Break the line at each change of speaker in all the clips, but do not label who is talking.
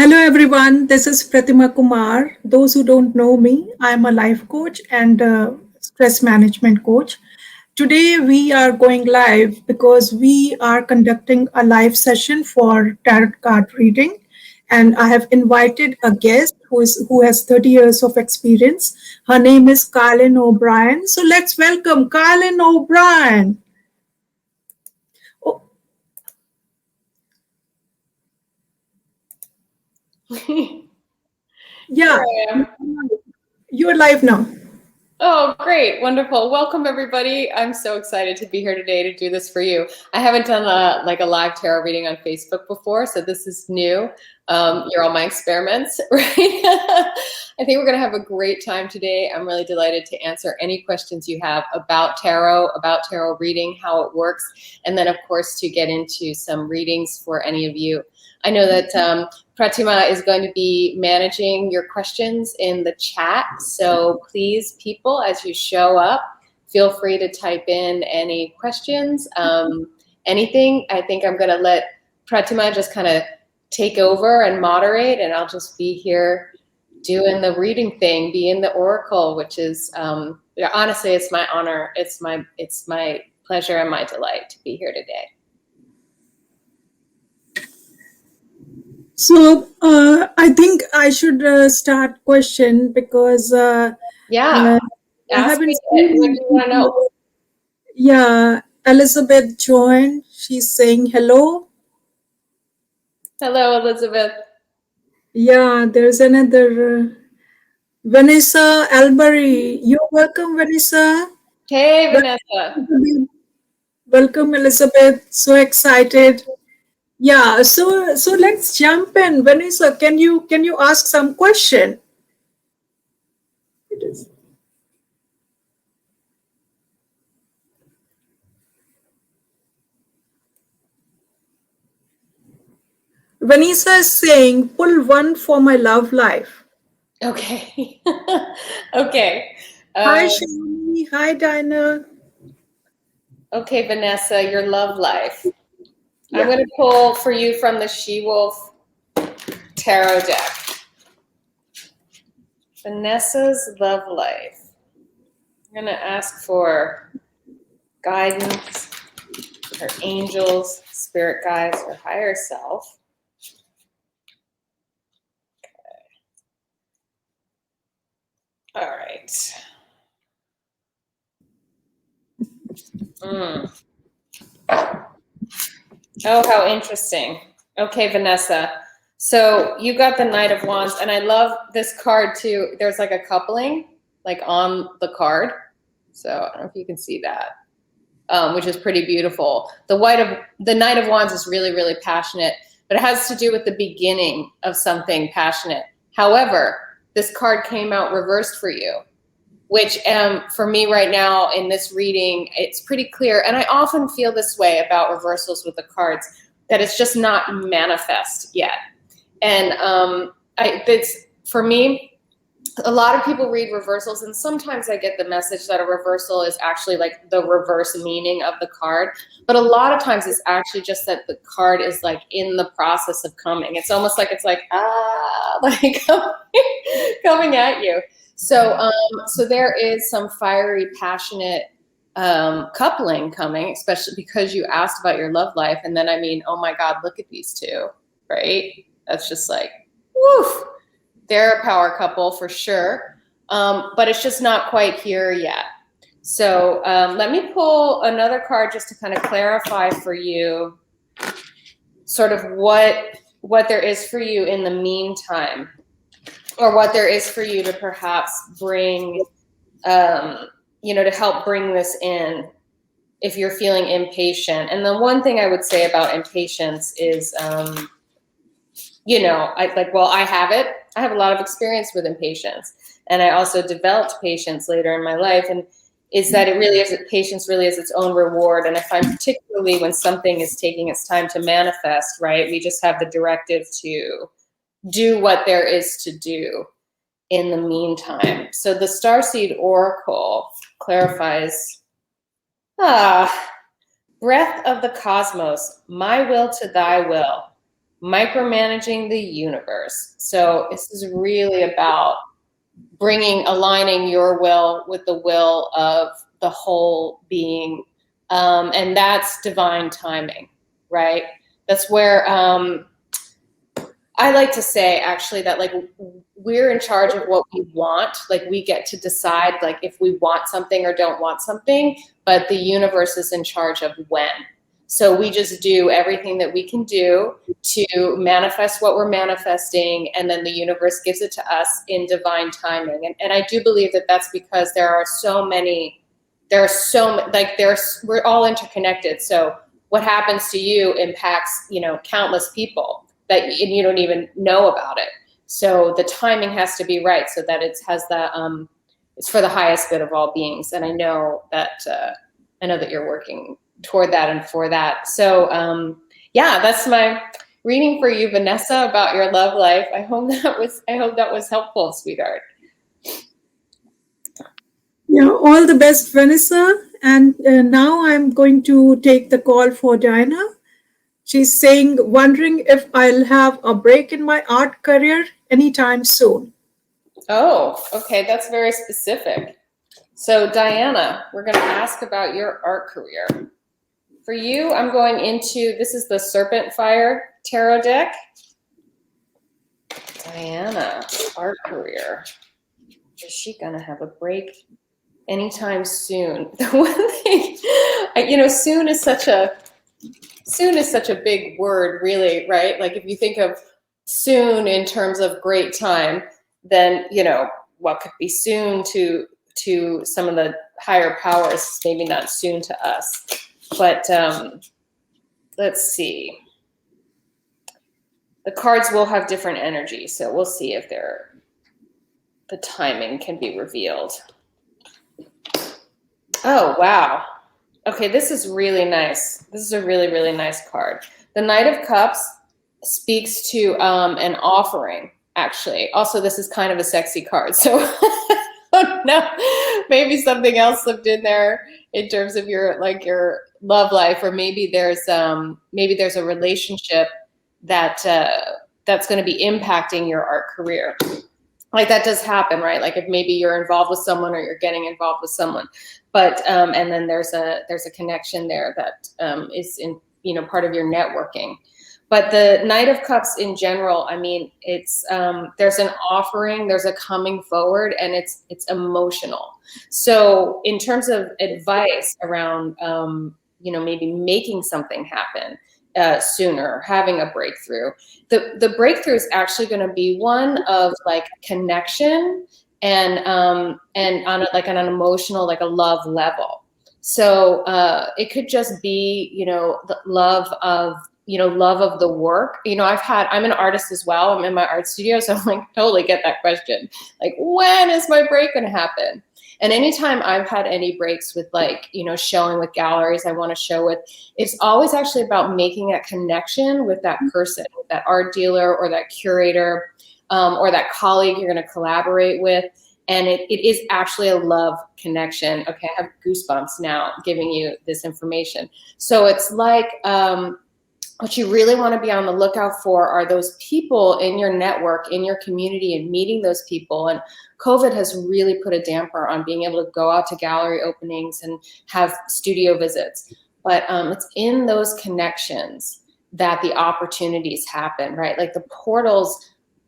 Hello everyone, this is Pratima Kumar. Those who don't know me, I am a life coach and stress management coach. Today we are going live because we are conducting a live session for tarot card reading, and I have invited a guest who has 30 years of experience. Her name is Carlin O'Brien. So let's welcome Carlin O'Brien. Oh, yeah,
Here I am.
you're live now.
Oh, great. Wonderful. Welcome, everybody. I'm so excited to be here today to do this for you. I haven't done a live tarot reading on Facebook before, so this is new. You're all my experiments, right? I think we're going to have a great time today. I'm really delighted to answer any questions you have about tarot reading, how it works, and then, of course, to get into some readings for any of you. I know that Pratima is going to be managing your questions in the chat. So please, people, as you show up, feel free to type in any questions, anything. I think I'm going to let Pratima just kind of take over and moderate, and I'll just be here doing the reading thing, being the oracle, which is honestly, it's my honor. It's my pleasure and my delight to be here today.
So I think I should start question because
Yeah.
I
Ask
haven't
me what
seen.
you want to know.
Yeah, Elizabeth joined. She's saying hello.
Hello, Elizabeth.
Yeah, there's another Vanessa Albury. You're welcome, Vanessa.
Hey, Vanessa.
Welcome, welcome, Elizabeth. So excited. Yeah, so let's jump in. Vanessa, can you ask some question? It is. Vanessa is saying, pull one for my love life.
Okay. Okay.
Hi, Shani. Hi, Dinah.
Okay, Vanessa, your love life.
Yeah.
I'm going to pull for you from the She-Wolf Tarot deck. Vanessa's love life. I'm going to ask for guidance, her angels, spirit guides, her higher self. Okay. All right. Oh, how interesting. Okay, Vanessa. So you got the Knight of Wands, and I love this card too. There's like a coupling, like on the card. So I don't know if you can see that, which is pretty beautiful. The Knight of Wands is really, really passionate, but it has to do with the beginning of something passionate. However, this card came out reversed for you, which for me right now in this reading, it's pretty clear. And I often feel this way about reversals with the cards, that it's just not manifest yet. And it's, for me, a lot of people read reversals, and sometimes I get the message that a reversal is actually like the reverse meaning of the card. But a lot of times it's actually just that the card is like in the process of coming. It's almost like it's like, like coming at you. So, so there is some fiery, passionate coupling coming, especially because you asked about your love life. And then, I mean, oh my God, look at these two, right? That's just like, woof. They're a power couple for sure. But it's just not quite here yet. So let me pull another card just to kind of clarify for you sort of what there is for you in the meantime, or what there is for you to perhaps bring, to help bring this in if you're feeling impatient. And the one thing I would say about impatience is, I have it. I have a lot of experience with impatience, and I also developed patience later in my life. And is that patience really is its own reward. And if I'm particularly when something is taking its time to manifest, right, we just have the directive to do what there is to do in the meantime. So the Starseed Oracle clarifies, breath of the cosmos, my will to thy will. micromanaging the universe. So this is really about aligning your will with the will of the whole being. And that's divine timing, right? That's where I like to say actually that like we're in charge of what we want. Like we get to decide like if we want something or don't want something, but the universe is in charge of when. So we just do everything that we can do to manifest what we're manifesting, and then the universe gives it to us in divine timing. And I do believe that that's because we're all interconnected. So what happens to you impacts, countless people and you don't even know about it. So the timing has to be right so that it's for the highest good of all beings. And I know that you're working toward that and for that. So that's my reading for you, Vanessa, about your love life. I hope that was helpful, sweetheart.
Yeah, all the best, Vanessa. And now I'm going to take the call for Diana. She's saying, wondering if I'll have a break in my art career anytime soon.
Oh, okay. That's very specific. So, Diana, we're going to ask about your art career. For you, I'm going into, this is the Serpent Fire Tarot deck. Diana, art career. Is she going to have a break anytime soon? The one thing, soon is such a big word, really, right? Like if you think of soon in terms of great time, then, what could be soon to some of the higher powers, maybe not soon to us. But let's see. The cards will have different energy, so we'll see if the timing can be revealed. Oh, wow. Okay, this is really nice. This is a really, really nice card. The Knight of Cups speaks to an offering, actually. Also, this is kind of a sexy card, so no, maybe something else slipped in there in terms of your love life, or maybe there's a relationship that's going to be impacting your art career. Like that does happen, right? Like if maybe you're involved with someone or you're getting involved with someone, but and then there's a connection there that is in part of your networking. But the Knight of Cups in general, I mean, it's there's an offering, there's a coming forward, and it's emotional. So in terms of advice around maybe making something happen sooner, having a breakthrough, the breakthrough is actually going to be one of like connection and on an emotional, like a love level. So it could just be the love of the work. I'm an artist as well. I'm in my art studio, so I'm like totally get that question. Like, when is my break going to happen? And anytime I've had any breaks with showing with galleries I want to show with, it's always actually about making a connection with that person, with that art dealer or that curator or that colleague you're going to collaborate with. And it is actually a love connection. Okay, I have goosebumps now giving you this information. So it's like what you really want to be on the lookout for are those people in your network, in your community, and meeting those people. And COVID has really put a damper on being able to go out to gallery openings and have studio visits. But it's in those connections that the opportunities happen, right? Like the portals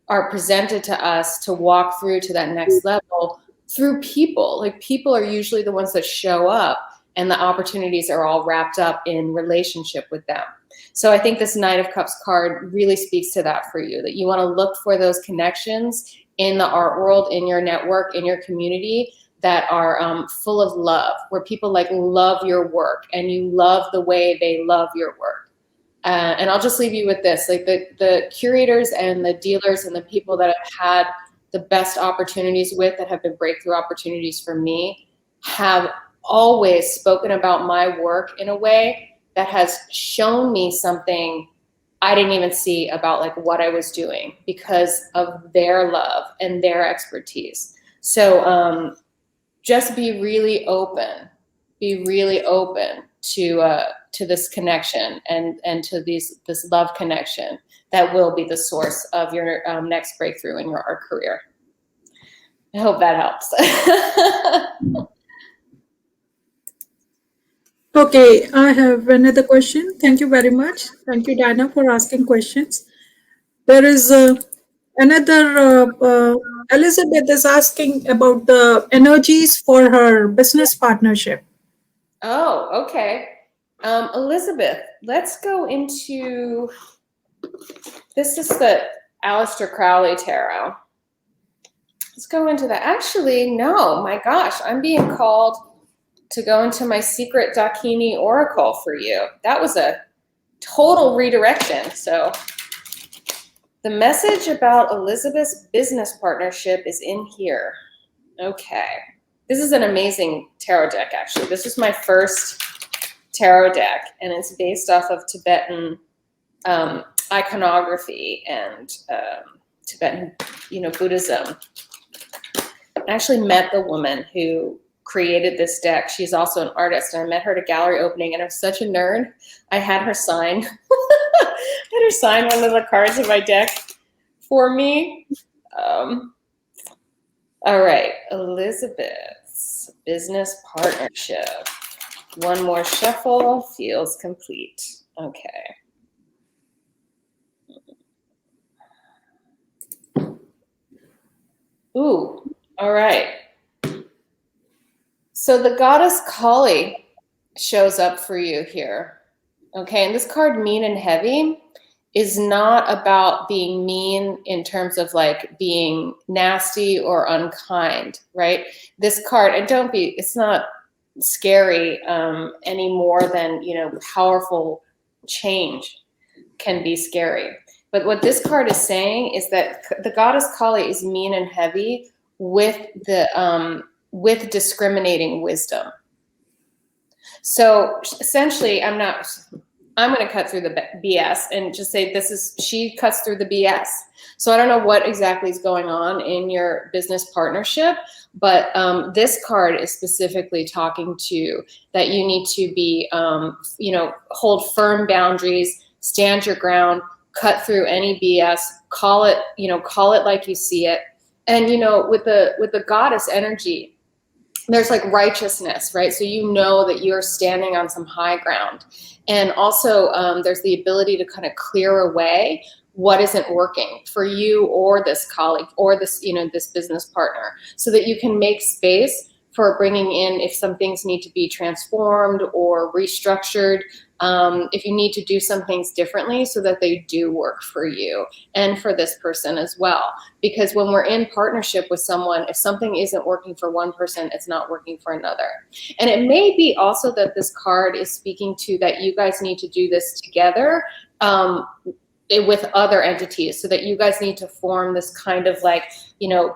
are presented to us to walk through to that next level through people. Like people are usually the ones that show up, and the opportunities are all wrapped up in relationship with them. So I think this Knight of Cups card really speaks to that for you, that you want to look for those connections in the art world, in your network, in your community that are full of love, where people love your work and you love the way they love your work. And I'll just leave you with this, like the curators and the dealers and the people that I've had the best opportunities with, that have been breakthrough opportunities for me, have always spoken about my work in a way that has shown me something I didn't even see about what I was doing because of their love and their expertise. So just be really open to this connection and to this love connection that will be the source of your next breakthrough in your art career. I hope that helps.
Okay, I have another question. Thank you very much. Thank you, Diana, for asking questions. There is another Elizabeth is asking about the energies for her business partnership.
Oh, okay. Elizabeth, let's go into, this is the Aleister Crowley Tarot. Let's go into that. Actually, no, my gosh, I'm being called to go into my secret Dakini Oracle for you. That was a total redirection. So the message about Elizabeth's business partnership is in here. Okay. This is an amazing tarot deck, actually. This is my first tarot deck, and it's based off of Tibetan iconography and Tibetan, Buddhism. I actually met the woman who created this deck. She's also an artist, and I met her at a gallery opening, and I'm such a nerd. I had her sign one of the cards in my deck for me. All right, Elizabeth's business partnership. One more shuffle feels complete. Okay. Ooh, all right. So the goddess Kali shows up for you here. Okay, and this card, mean and heavy, is not about being mean in terms of like being nasty or unkind, right? This card, and it's not scary any more than, powerful change can be scary. But what this card is saying is that the goddess Kali is mean and heavy with with discriminating wisdom. So essentially, I'm going to cut through the BS and just say she cuts through the BS. So I don't know what exactly is going on in your business partnership, but this card is specifically talking to that you need to be, hold firm boundaries, stand your ground, cut through any BS, call it like you see it. And, with the goddess energy, there's like righteousness, right? So you know that you're standing on some high ground. And also there's the ability to kind of clear away what isn't working for you or this colleague or this, this business partner, so that you can make space for bringing in if some things need to be transformed or restructured, if you need to do some things differently so that they do work for you and for this person as well. Because when we're in partnership with someone, if something isn't working for one person, it's not working for another. And it may be also that this card is speaking to that you guys need to do this together with other entities, so that you guys need to form this kind of like,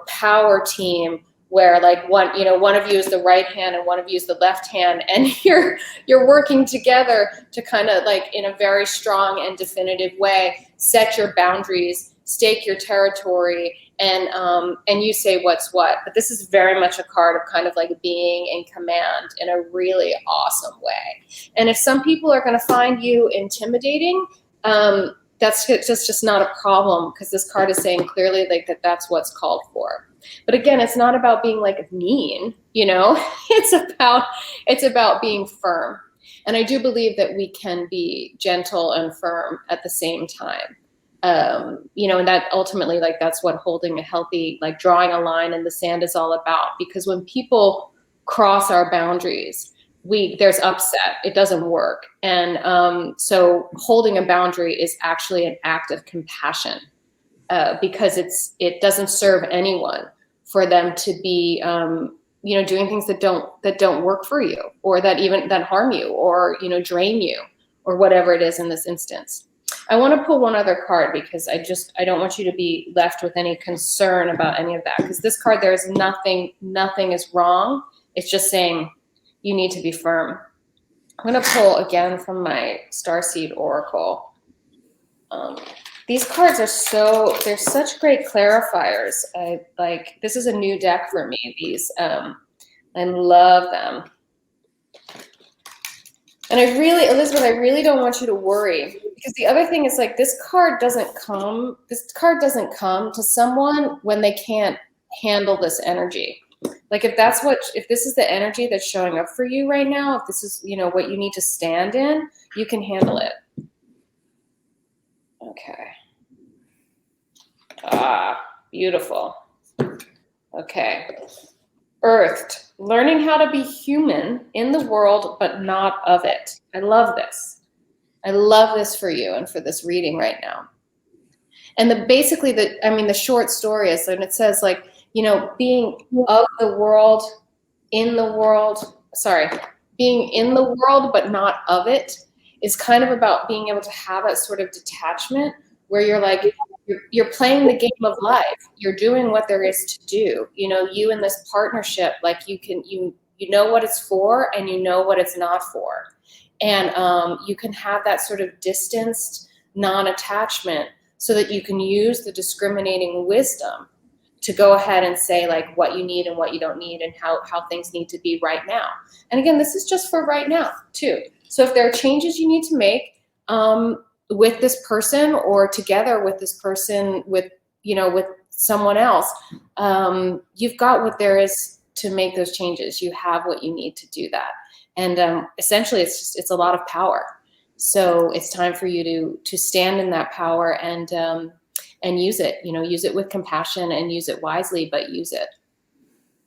power team where like one of you is the right hand and one of you is the left hand, and you're working together to kind of like in a very strong and definitive way set your boundaries, stake your territory, and you say what's what. But this is very much a card of kind of like being in command in a really awesome way. And if some people are going to find you intimidating, that's just not a problem, because this card is saying clearly like that's what's called for. But again, it's not about being like mean, it's about being firm. And I do believe that we can be gentle and firm at the same time. And that ultimately, like, that's what holding a healthy, like drawing a line in the sand is all about. Because when people cross our boundaries, there's upset, it doesn't work. And so holding a boundary is actually an act of compassion, because it doesn't serve anyone for them to be, doing things that don't work for you, or that harm you, or, drain you, or whatever it is in this instance. I want to pull one other card, because I don't want you to be left with any concern about any of that, because this card, there is nothing is wrong. It's just saying you need to be firm. I'm going to pull again from my Starseed Oracle. These cards they're such great clarifiers. This is a new deck for me. These, I love them. And Elizabeth, I really don't want you to worry, because the other thing is like this card doesn't come to someone when they can't handle this energy. Like if this is the energy that's showing up for you right now, if this is, what you need to stand in, you can handle it. Okay. Ah, beautiful. Okay. Earthed, learning how to be human in the world, but not of it. I love this. I love this for you and for this reading right now. And the short story is, and it says like, being of the world, in the world, being in the world, but not of it, is kind of about being able to have that sort of detachment where you're like, you're playing the game of life. You're doing what there is to do. You in this partnership, like you know what it's for and you know what it's not for. And you can have that sort of distanced non-attachment so that you can use the discriminating wisdom to go ahead and say like what you need and what you don't need and how things need to be right now. And again, this is just for right now too. So if there are changes you need to make with this person or together with this person, with someone else, you've got what there is to make those changes. You have what you need to do that. And essentially it's a lot of power. So it's time for you to stand in that power and use it, use it with compassion and use it wisely, but use it.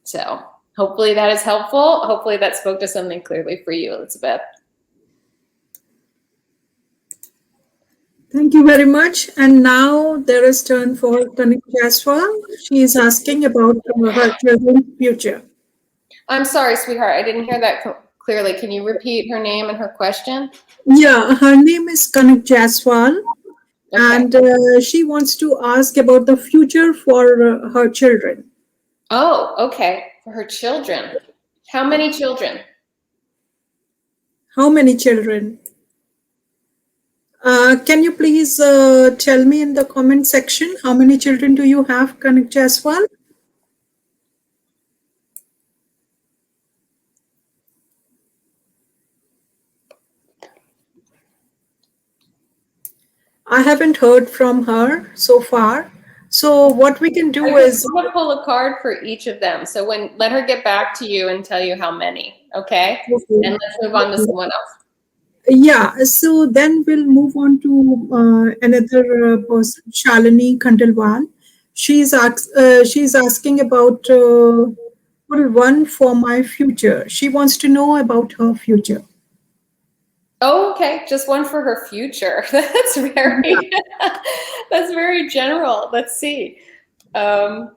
So hopefully that is helpful. Hopefully that spoke to something clearly for you, Elizabeth.
Thank you very much. And now there is turn for Tanik Jaswal. She is asking about her children's future.
I'm sorry, sweetheart. I didn't hear that clearly. Can you repeat her name and her question?
Yeah, her name is Kanik Jaswal. Okay. And she wants to ask about the future for her children.
Oh, okay. For her children. How many children?
How many children? Can you please tell me in the comment section how many children do you have, Kanik Jaswal? I haven't heard from her so far. So what we can do is
I'm gonna pull a card for each of them. So let her get back to you and tell you how many. Okay? And let's move on to someone else.
Yeah, so then we'll move on to another person, Shalini Khandelwal. She's asking about one for my future. She wants to know about her future.
Oh, okay. Just one for her future. That's very general. Let's see. Okay.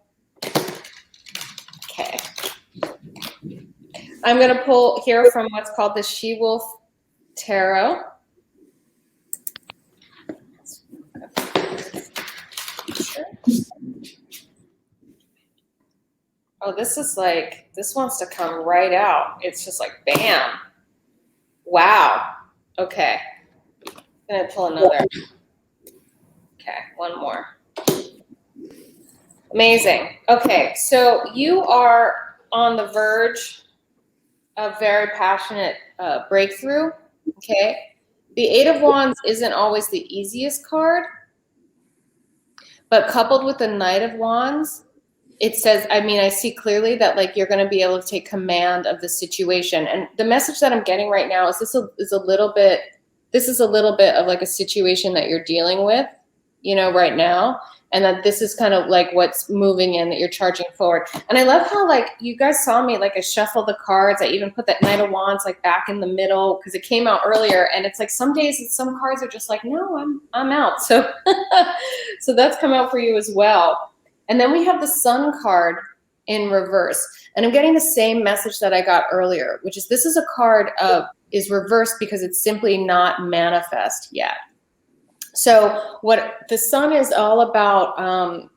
I'm going to pull here from what's called the She-Wolf Tarot. Oh, this wants to come right out. It's just like, bam. Wow. Okay. I'm going to pull another. Okay, one more. Amazing. Okay, so you are on the verge of very passionate breakthrough. Okay. The Eight of Wands isn't always the easiest card, but coupled with the Knight of Wands, it says, I see clearly that like you're going to be able to take command of the situation. And the message that I'm getting right now is this is a little bit of like a situation that you're dealing with, right now. And that this is kind of like what's moving in, that you're charging forward. And I love how like you guys saw me, like I shuffle the cards. I even put that Knight of Wands like back in the middle because it came out earlier. And it's like some days some cards are just like, no, I'm out. So, so that's come out for you as well. And then we have the Sun card in reverse. And I'm getting the same message that I got earlier, which is this is a card is reversed because it's simply not manifest yet. So what the Sun is all about,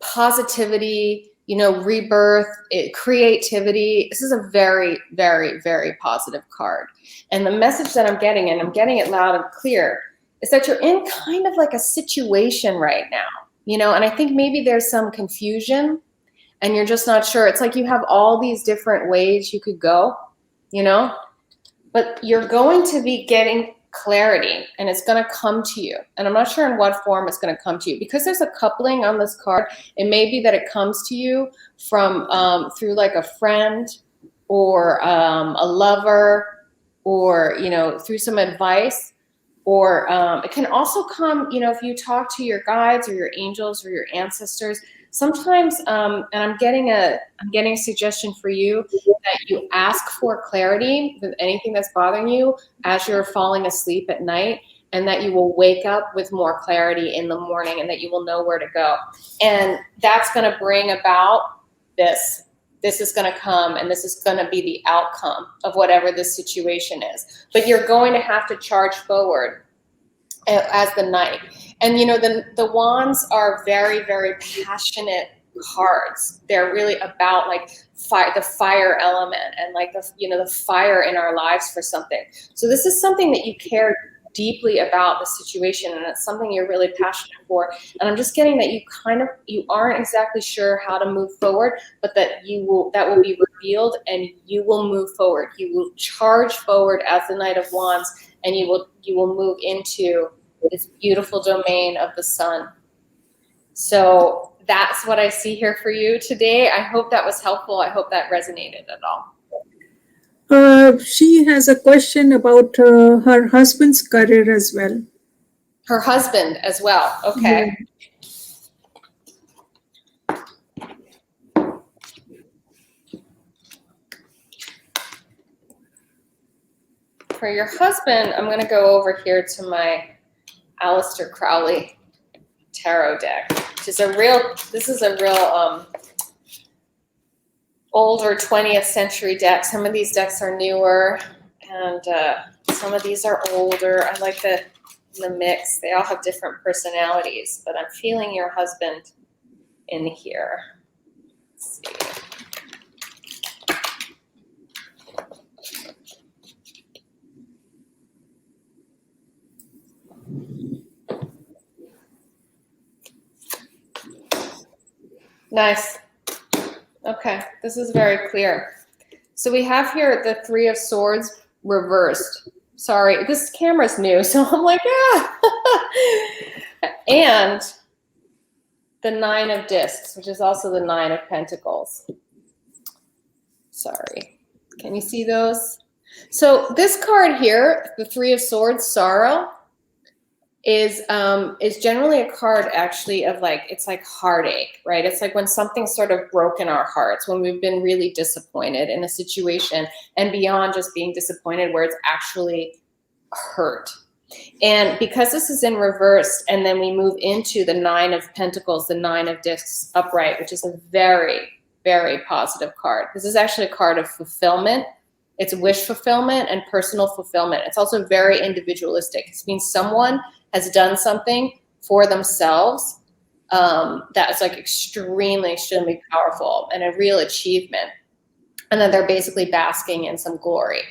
positivity, rebirth, creativity. This is a very, very, very positive card. And the message that I'm getting, and I'm getting it loud and clear, is that you're in kind of like a situation right now, and I think maybe there's some confusion and you're just not sure. It's like you have all these different ways you could go, but you're going to be getting clarity, and it's going to come to you. And I'm not sure in what form it's going to come to you, because there's a coupling on this card. It may be that it comes to you from through like a friend, or a lover, or, you know, through some advice. Or it can also come, you know, if you talk to your guides or your angels or your ancestors. Sometimes, and I'm getting a suggestion for you, that you ask for clarity with anything that's bothering you as you're falling asleep at night, and that you will wake up with more clarity in the morning, and that you will know where to go. And that's going to bring about this. This is going to come, and this is going to be the outcome of whatever this situation is. But you're going to have to charge forward as the knight. And, you know, the wands are very, very passionate cards. They're really about like the fire element, and like the fire in our lives for something. So this is something that you care deeply about, the situation, and it's something you're really passionate for. And I'm just getting that you aren't exactly sure how to move forward, but that will be revealed, and you will move forward. You will charge forward as the Knight of Wands, and you will move into this beautiful domain of the sun. So that's what I see here for you today. I hope that was helpful. I hope that resonated at all.
She has a question about her husband's career as well.
Her husband as well. Okay. Yeah. For your husband, I'm going to go over here to my Aleister Crowley tarot deck, which is this is a real older 20th century deck. Some of these decks are newer, and some of these are older. I like the mix. They all have different personalities, but I'm feeling your husband in here. Let's see. Nice. Okay, this is very clear. So we have here the Three of Swords reversed. Sorry, this camera's new, so I'm like, and the Nine of Discs, which is also the Nine of Pentacles. Sorry, can you see those? So this card here, the Three of Swords, Sorrow, is generally a card actually of like, it's like heartache, right? It's like when something's sort of broken our hearts, when we've been really disappointed in a situation, and beyond just being disappointed, where it's actually hurt. And because this is in reverse, and then we move into the Nine of Pentacles, the Nine of Discs upright, which is a very, very positive card. This is actually a card of fulfillment. It's wish fulfillment and personal fulfillment. It's also very individualistic. It means someone has done something for themselves that's like extremely, extremely powerful and a real achievement. And then they're basically basking in some glory.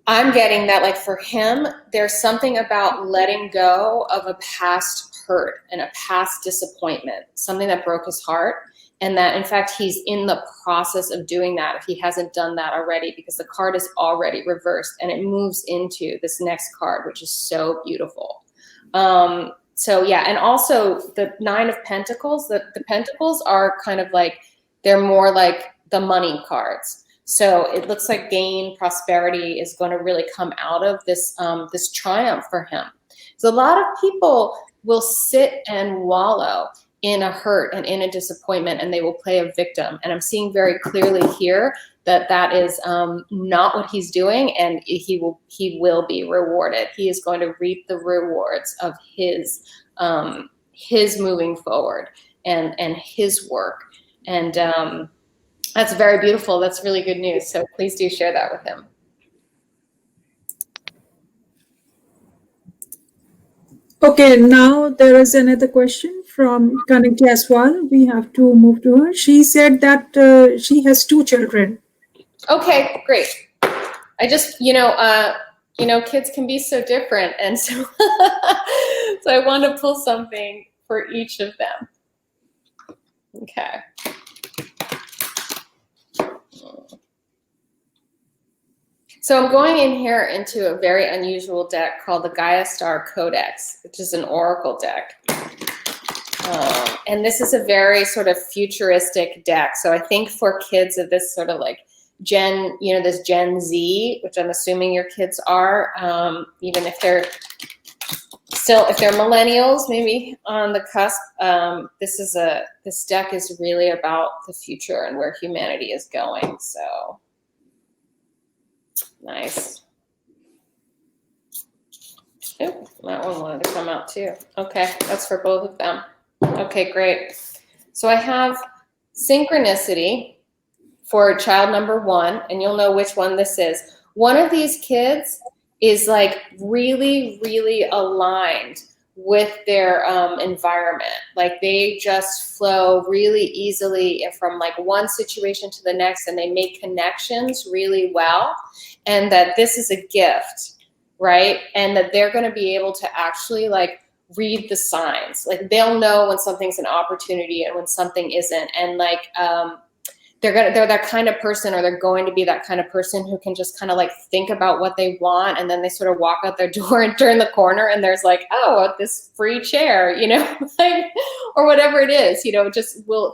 I'm getting that, like, for him, there's something about letting go of a past hurt and a past disappointment, something that broke his heart. And that, in fact, he's in the process of doing that, if he hasn't done that already, because the card is already reversed, and it moves into this next card, which is so beautiful. So yeah, and also the Nine of Pentacles, the Pentacles are kind of like, they're more like the money cards. So it looks like gain, prosperity is going to really come out of this, this triumph for him. So a lot of people will sit and wallow in a hurt and in a disappointment, and they will play a victim. And I'm seeing very clearly here that that is not what he's doing, and he will be rewarded. He is going to reap the rewards of his moving forward and his work. And that's very beautiful. That's really good news. So please do share that with him.
Okay, now there is another question from Kanik Jaswal. We have to move to her. She said that she has 2 children.
Okay, great. I just, kids can be so different. And so, so I want to pull something for each of them. Okay. So I'm going in here into a very unusual deck called the Gaia Star Codex, which is an oracle deck. And this is a very sort of futuristic deck. So I think for kids of this sort of like Gen, you know, this Gen Z, which I'm assuming your kids are, even if they're still, if they're millennials, maybe on the cusp, this deck is really about the future and where humanity is going. So nice. Oh, that one wanted to come out too. Okay, that's for both of them. Okay, great. So I have synchronicity for child number 1, and you'll know which one this is. One of these kids is like really, really aligned with their environment. Like they just flow really easily from like one situation to the next, and they make connections really well. And that this is a gift, right? And that they're going to be able to actually like read the signs. Like they'll know when something's an opportunity and when something isn't. And like they're that kind of person, or they're going to be that kind of person who can just kind of like think about what they want, and then they sort of walk out their door and turn the corner and there's like, oh, this free chair, you know, like, or whatever it is, you know,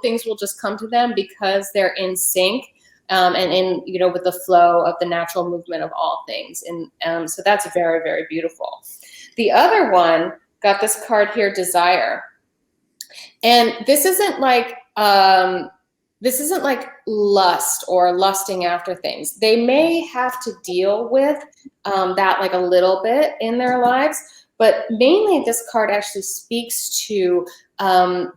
things will just come to them because they're in sync. And in, you know, with the flow of the natural movement of all things. And so that's very, very beautiful. The other one got this card here, Desire. And this isn't like lust or lusting after things. They may have to deal with that like a little bit in their lives, but mainly this card actually speaks to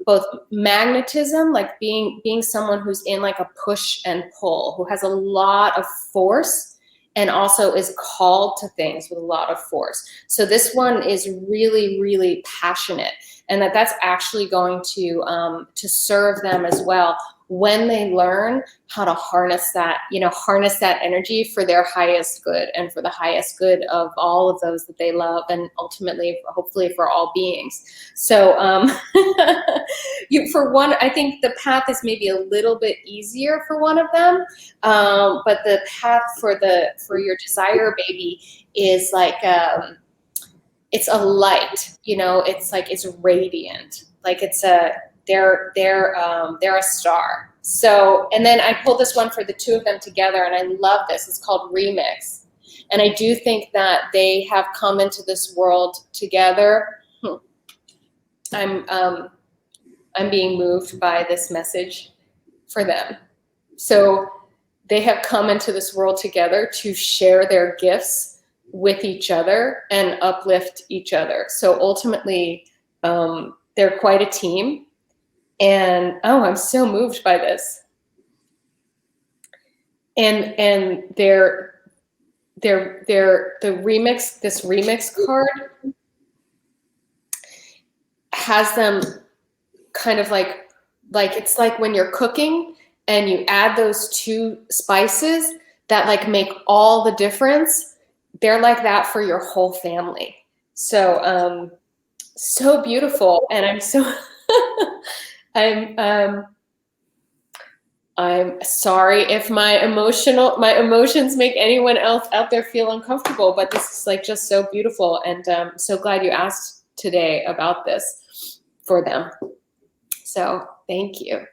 both magnetism, like being someone who's in like a push and pull, who has a lot of force and also is called to things with a lot of force. So this one is really, really passionate, and that's actually going to serve them as well when they learn how to harness that, you know, harness that energy for their highest good and for the highest good of all of those that they love, and ultimately, hopefully, for all beings. So for one, I think the path is maybe a little bit easier for one of them, but the path for your Desire baby is like it's a light, you know, it's like it's radiant, like they're a star. So, and then I pulled this one for the two of them together, and I love this. It's called Remix. And I do think that they have come into this world together. I'm being moved by this message for them. So they have come into this world together to share their gifts with each other and uplift each other. So ultimately, they're quite a team. And I'm so moved by this. And the remix, this remix card has them kind of like it's like when you're cooking and you add those two spices that like make all the difference. They're like that for your whole family. So so beautiful. And I'm so I'm sorry if my emotions make anyone else out there feel uncomfortable, but this is like just so beautiful, and so glad you asked today about this for them. So thank you.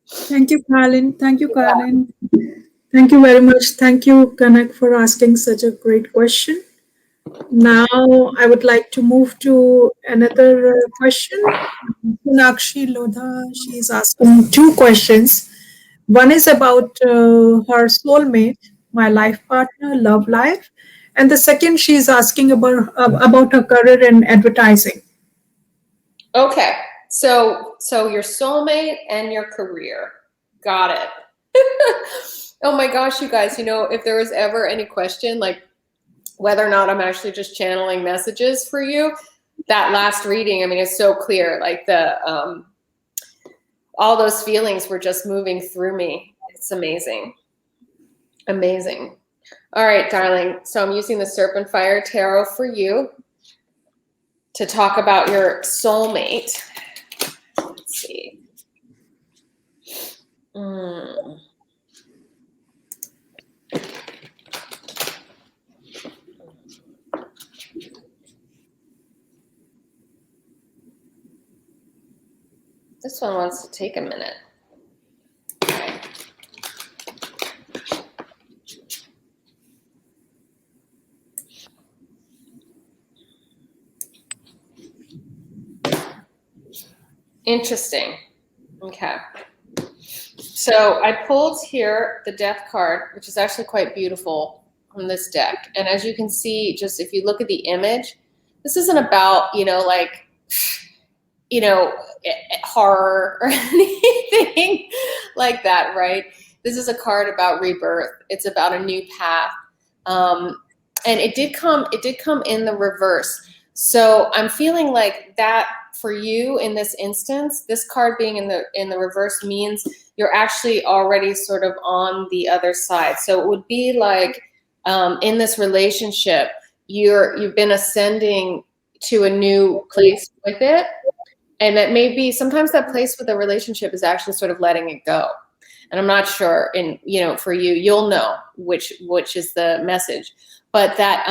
Thank you, Colin. Thank you, Colin. Thank you very much. Thank you, Kanak, for asking such a great question. Now, I would like to move to another question. Sonakshi Lodha, she is asking two questions. One is about her soulmate, my life partner, love life, and the second she is asking about her career in advertising.
Okay, so your soulmate and your career, got it. Oh my gosh, you guys! You know, if there was ever any question like whether or not I'm actually just channeling messages for you, that last reading, I mean, it's so clear. Like all those feelings were just moving through me. It's amazing. Amazing. All right, darling. So I'm using the Serpent Fire Tarot for you to talk about your soulmate. Let's see. This one wants to take a minute. Interesting. Okay. So I pulled here the Death card, which is actually quite beautiful on this deck. And as you can see, just if you look at the image, this isn't about, like, horror or anything like that, right? This is a card about rebirth. It's about a new path. And it did come in the reverse. So I'm feeling like that for you in this instance, this card being in the reverse means you're actually already sort of on the other side. So it would be like in this relationship, you've been ascending to a new place with it. And that may be sometimes that place with a relationship is actually sort of letting it go. And I'm not sure, for you, you'll know which is the message. But that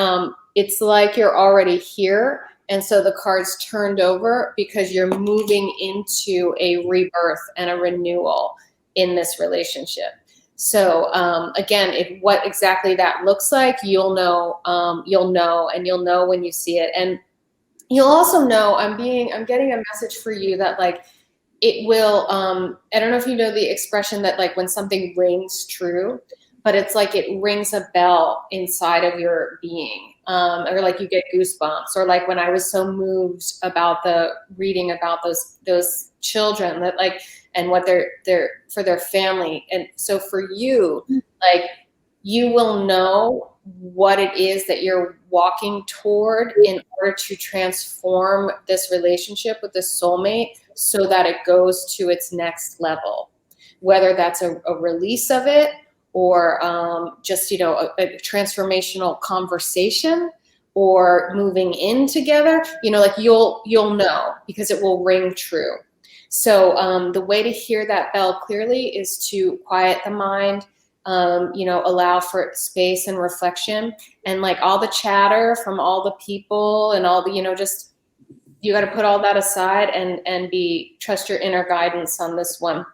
it's like you're already here. And so the card's turned over because you're moving into a rebirth and a renewal in this relationship. So again, what exactly that looks like, you'll know, and you'll know when you see it. And you'll also know, I'm getting a message for you that like it will, I don't know if you know the expression that like when something rings true, but it's like it rings a bell inside of your being, or like you get goosebumps, or like when I was so moved about the reading about those children that like, and what they're for their family. And so for you, like you will know what it is that you're walking toward in order to transform this relationship with this soulmate so that it goes to its next level, whether that's a release of it or just, a transformational conversation or moving in together, like you'll know because it will ring true. So the way to hear that bell clearly is to quiet the mind, allow for space and reflection, and like all the chatter from all the people and all the, just, you got to put all that aside and trust your inner guidance on this one.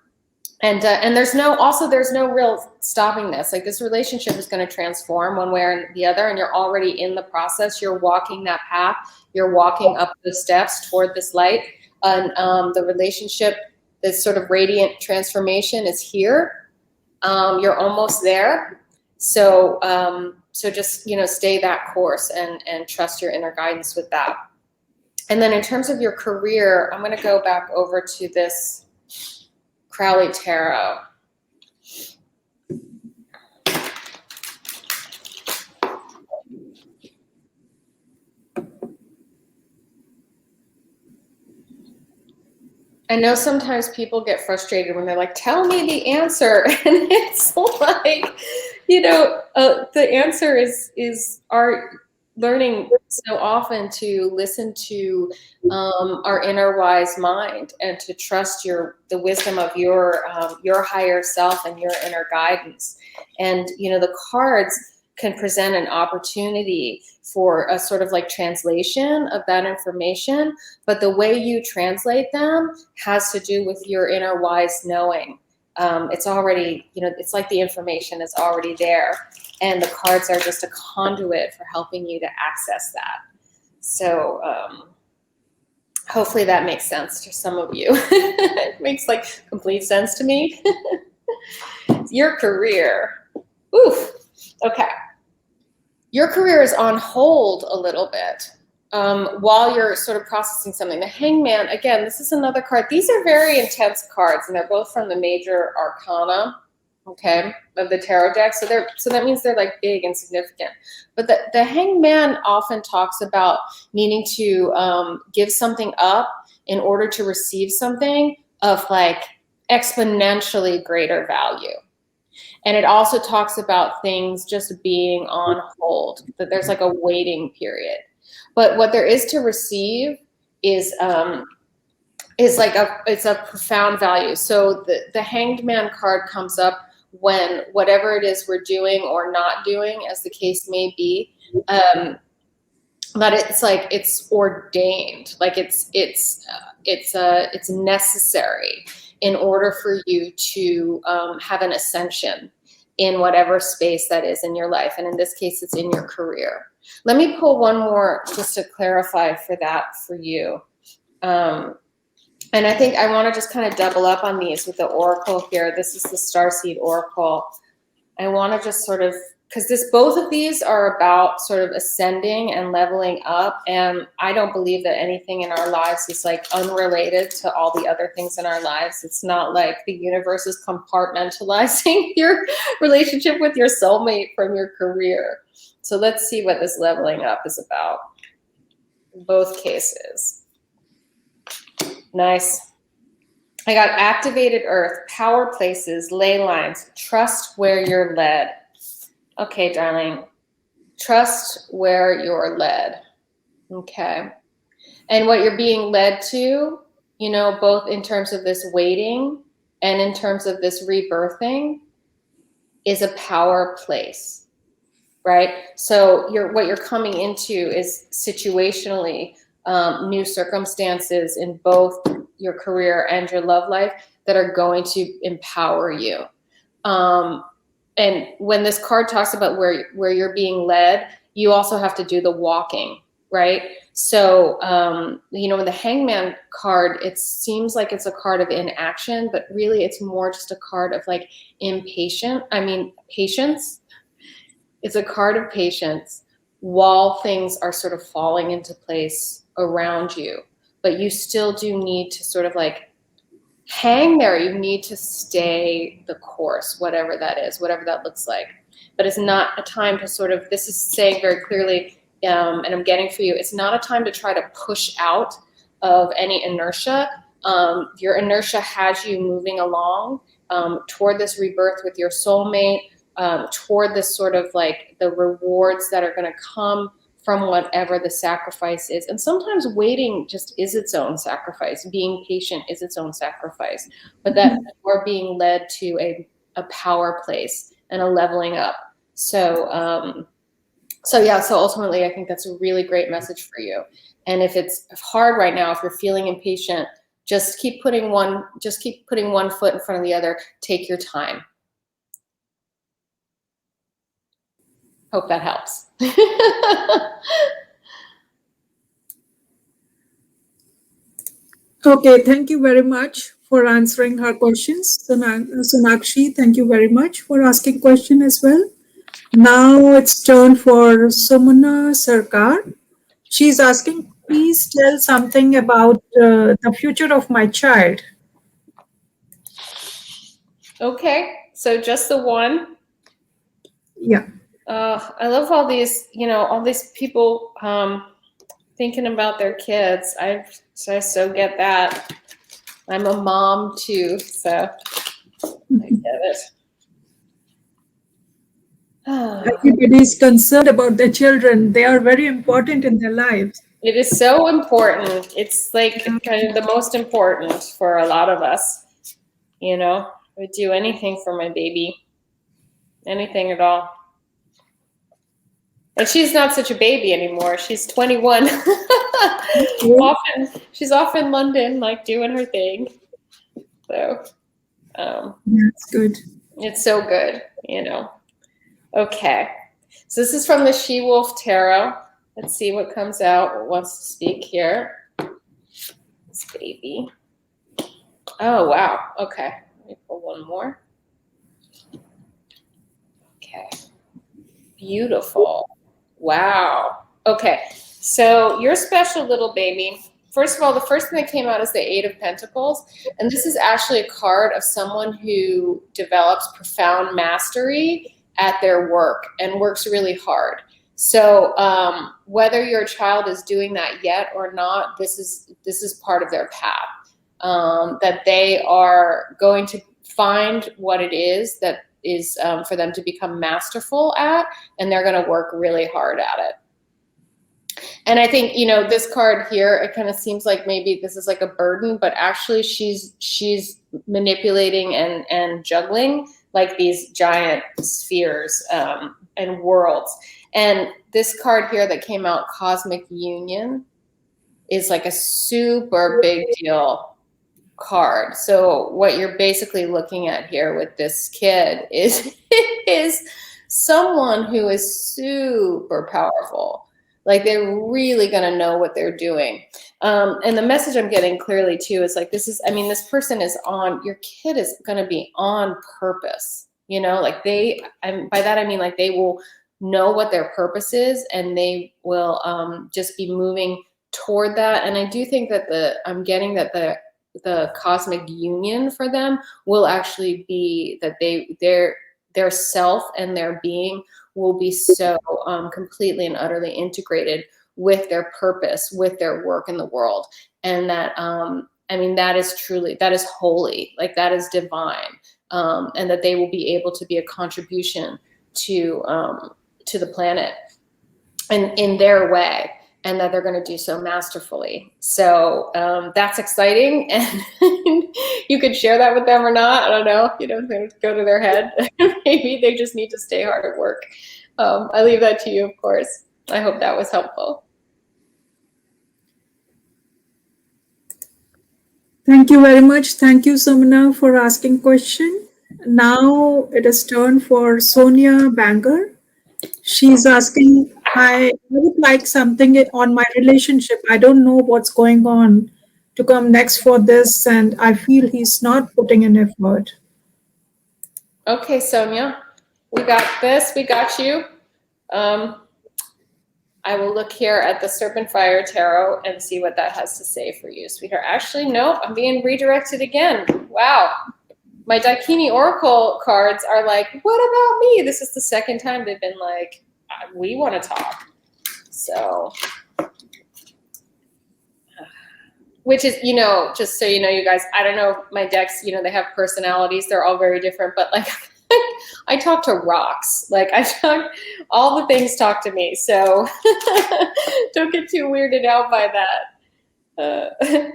And there's no real stopping this. Like this relationship is going to transform one way or the other, and you're already in the process. You're walking that path. You're walking up the steps toward this light, and the relationship, this sort of radiant transformation is here. You're almost there. So just, stay that course and trust your inner guidance with that. And then in terms of your career, I'm going to go back over to this Crowley Tarot. I know sometimes people get frustrated when they're like, tell me the answer. And it's like, the answer is our learning so often to listen to our inner wise mind and to trust the wisdom of your higher self and your inner guidance. And, the cards can present an opportunity for a sort of like translation of that information, but the way you translate them has to do with your inner wise knowing. It's already, it's like the information is already there, and the cards are just a conduit for helping you to access that. So hopefully that makes sense to some of you. It makes like complete sense to me. Your career. Oof. Okay. Your career is on hold a little bit while you're sort of processing something. The Hangman, again, this is another card. These are very intense cards, and they're both from the major arcana, okay, of the tarot deck. So that means they're like big and significant. But the Hangman often talks about needing to give something up in order to receive something of like exponentially greater value. And it also talks about things just being on hold, that there's like a waiting period. But what there is to receive is like it's a profound value. So the Hanged Man card comes up when whatever it is we're doing or not doing, as the case may be, but it's like it's ordained, like it's necessary in order for you to have an ascension in whatever space that is in your life, and in this case it's in your career. Let me pull one more just to clarify for that for you. And I think I want to just kind of double up on these with the oracle here. This is the Starseed Oracle. I want to just sort of, because both of these are about sort of ascending and leveling up, and I don't believe that anything in our lives is like unrelated to all the other things in our lives. It's not like the universe is compartmentalizing your relationship with your soulmate from your career. So let's see what this leveling up is about in both cases. Nice. I got activated earth, power places, ley lines, trust where you're led. Okay, darling. Trust where you're led. Okay. And what you're being led to, you know, both in terms of this waiting and in terms of this rebirthing, is a power place, right? So what you're coming into is situationally new circumstances in both your career and your love life that are going to empower you. And when this card talks about where you're being led, you also have to do the walking, right? So, you know, in the Hangman card, it seems like it's a card of inaction, but really it's more just a card of like patience. It's a card of patience while things are sort of falling into place around you. But you still do need to sort of like hang there. You need to stay the course, whatever that is, whatever that looks like. But it's not a time to sort of, this is saying very clearly, and I'm getting for you, it's not a time to try to push out of any inertia. Your inertia has you moving along toward this rebirth with your soulmate, toward this sort of like the rewards that are going to come from whatever the sacrifice is. And sometimes waiting just is its own sacrifice. Being patient is its own sacrifice. But that we're being led to a power place and a leveling up. So so ultimately I think that's a really great message for you. And if it's hard right now, if you're feeling impatient, just keep putting one foot in front of the other. Take your time. Hope that helps.
Okay, thank you very much for answering her questions. Sonakshi, thank you very much for asking question as well. Now it's turn for Sumana Sarkar. She's asking, please tell something about the future of my child.
Okay, so just the one.
Yeah.
I love all these, all these people thinking about their kids. I so get that. I'm a mom too, so I get it.
Everybody is concerned about their children. They are very important in their lives.
It is so important. It's like kind of the most important for a lot of us. I would do anything for my baby, anything at all. And she's not such a baby anymore. She's 21. She's off in London, like doing her thing. So,
that's good.
It's so good, Okay, so this is from the She-Wolf Tarot. Let's see what comes out. What wants to speak here? This baby. Oh wow. Okay, let me pull one more. Okay, beautiful. Wow. Okay, so you're special, little baby. First of all, the first thing that came out is the Eight of Pentacles. And this is actually a card of someone who develops profound mastery at their work and works really hard. So whether your child is doing that yet or not, this is part of their path. That they are going to find what it is that is for them to become masterful at, and they're going to work really hard at it. And I think, this card here, it kind of seems like maybe this is like a burden, but actually she's manipulating and juggling like these giant spheres and worlds. And this card here that came out, Cosmic Union, is like a super big deal card. So what you're basically looking at here with this kid is is someone who is super powerful. Like they're really going to know what they're doing. And the message I'm getting clearly too is like, this person is on, your kid is going to be on purpose, you know, like by that I mean like they will know what their purpose is, and they will just be moving toward that. And I do think that I'm getting that the cosmic union for them will actually be that their self and their being will be so completely and utterly integrated with their purpose, with their work in the world. And that, that is holy, like that is divine. And that they will be able to be a contribution to the planet and in their way, and that they're going to do so masterfully. So that's exciting. And you could share that with them or not. I don't know, they go to their head. Maybe they just need to stay hard at work. I leave that to you, of course. I hope that was helpful.
Thank you very much. Thank you, Samana, for asking question. Now it is turn for Sonia Banger. She's asking, I would like something on my relationship. I don't know what's going on to come next for this, and I feel he's not putting in effort.
Okay, Sonia, we got this. We got you. I will look here at the Serpent Fire Tarot and see what that has to say for you, sweetheart. Actually, nope, I'm being redirected again. Wow. My Daikini Oracle cards are like, what about me? This is the second time they've been like, we want to talk. So, which is, just so you know, you guys, I don't know, my decks, they have personalities. They're all very different, but like, I talk to rocks. Like all the things talk to me. So don't get too weirded out by that.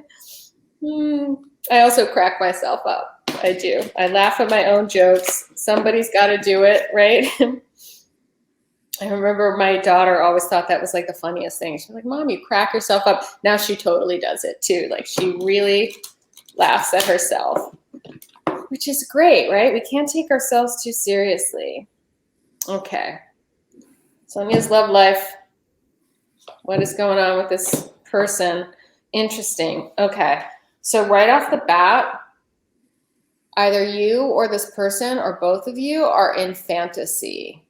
I also crack myself up. I do. I laugh at my own jokes. Somebody's got to do it, right? I remember my daughter always thought that was like the funniest thing. She's like, Mom, you crack yourself up. Now she totally does it too. Like she really laughs at herself, which is great, right? We can't take ourselves too seriously. Okay. Sonia's love life. What is going on with this person? Interesting. Okay. So right off the bat, either you or this person or both of you are in fantasy.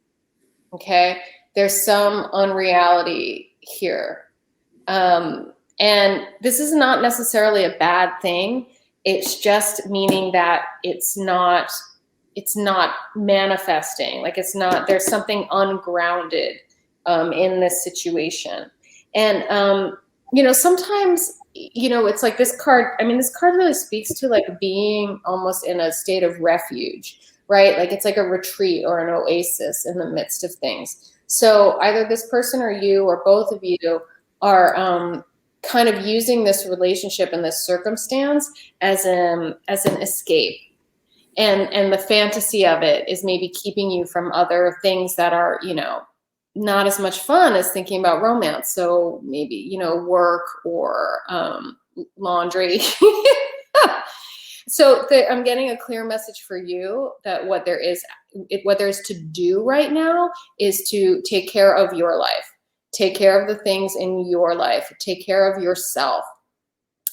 Okay. There's some unreality here. And this is not necessarily a bad thing. It's just meaning that it's not manifesting. Like there's something ungrounded in this situation. And, sometimes, it's like this card, this card really speaks to like being almost in a state of refuge, right? Like it's like a retreat or an oasis in the midst of things. So either this person or you or both of you are kind of using this relationship and this circumstance as an escape. And the fantasy of it is maybe keeping you from other things that are, not as much fun as thinking about romance. So maybe, work or laundry. So I'm getting a clear message for you that what there is to do right now is to take care of your life, take care of the things in your life, take care of yourself.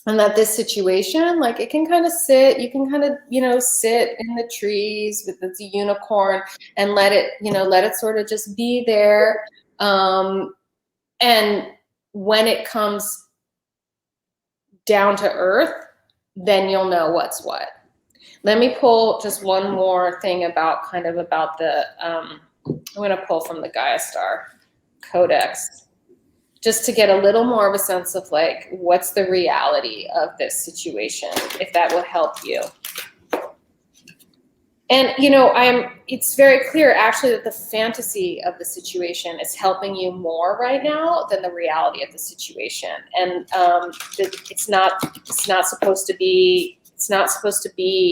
And that this situation, like it can kind of sit, you can kind of, sit in the trees with the unicorn and let it sort of just be there. And when it comes down to earth, then you'll know what's what. Let me pull just one more thing about the, I'm going to pull from the Gaia Star Codex, just to get a little more of a sense of like, what's the reality of this situation, if that will help you. And, it's very clear actually that the fantasy of the situation is helping you more right now than the reality of the situation. And it's not supposed to be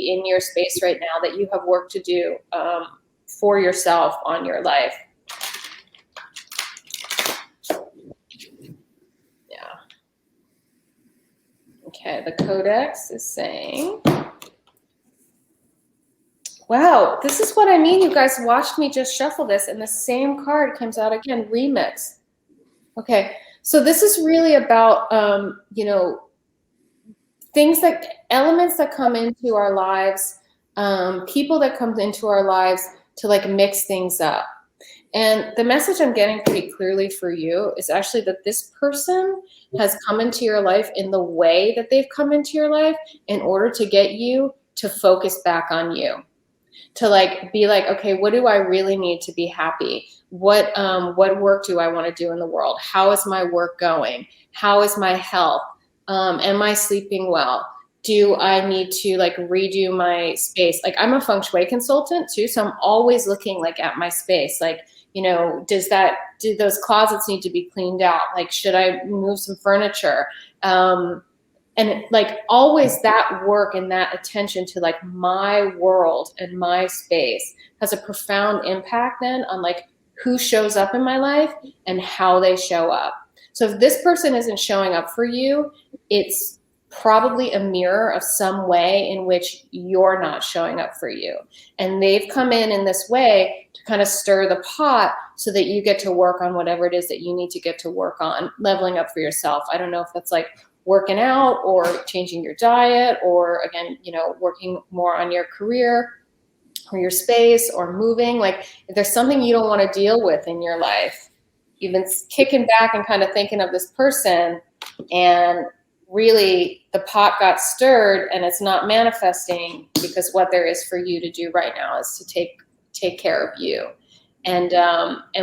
in your space right now, that you have work to do for yourself on your life. Okay, the Codex is saying, wow, this is what I mean. You guys watched me just shuffle this, and the same card comes out again, remix. Okay, so this is really about, you know, elements that come into our lives, people that come into our lives to like mix things up. And the message I'm getting pretty clearly for you is actually that this person has come into your life in the way that they've come into your life in order to get you to focus back on you, to like be like, okay, what do I really need to be happy? What work do I want to do in the world? How is my work going? How is my health? Am I sleeping well? Do I need to like redo my space? Like I'm a feng shui consultant too, so I'm always looking like at my space. Like, you know, do those closets need to be cleaned out? Like, should I move some furniture? And like always that work and that attention to like my world and my space has a profound impact then on like who shows up in my life and how they show up. So if this person isn't showing up for you, it's probably a mirror of some way in which you're not showing up for you. And they've come in this way to kind of stir the pot so that you get to work on whatever it is that you need to get to work on, leveling up for yourself. I don't know if that's like working out or changing your diet or again, you know, working more on your career or your space or moving. Like if there's something you don't want to deal with in your life, you've been kicking back and kind of thinking of this person and really the pot got stirred and it's not manifesting because what there is for you to do right now is to take care of you. And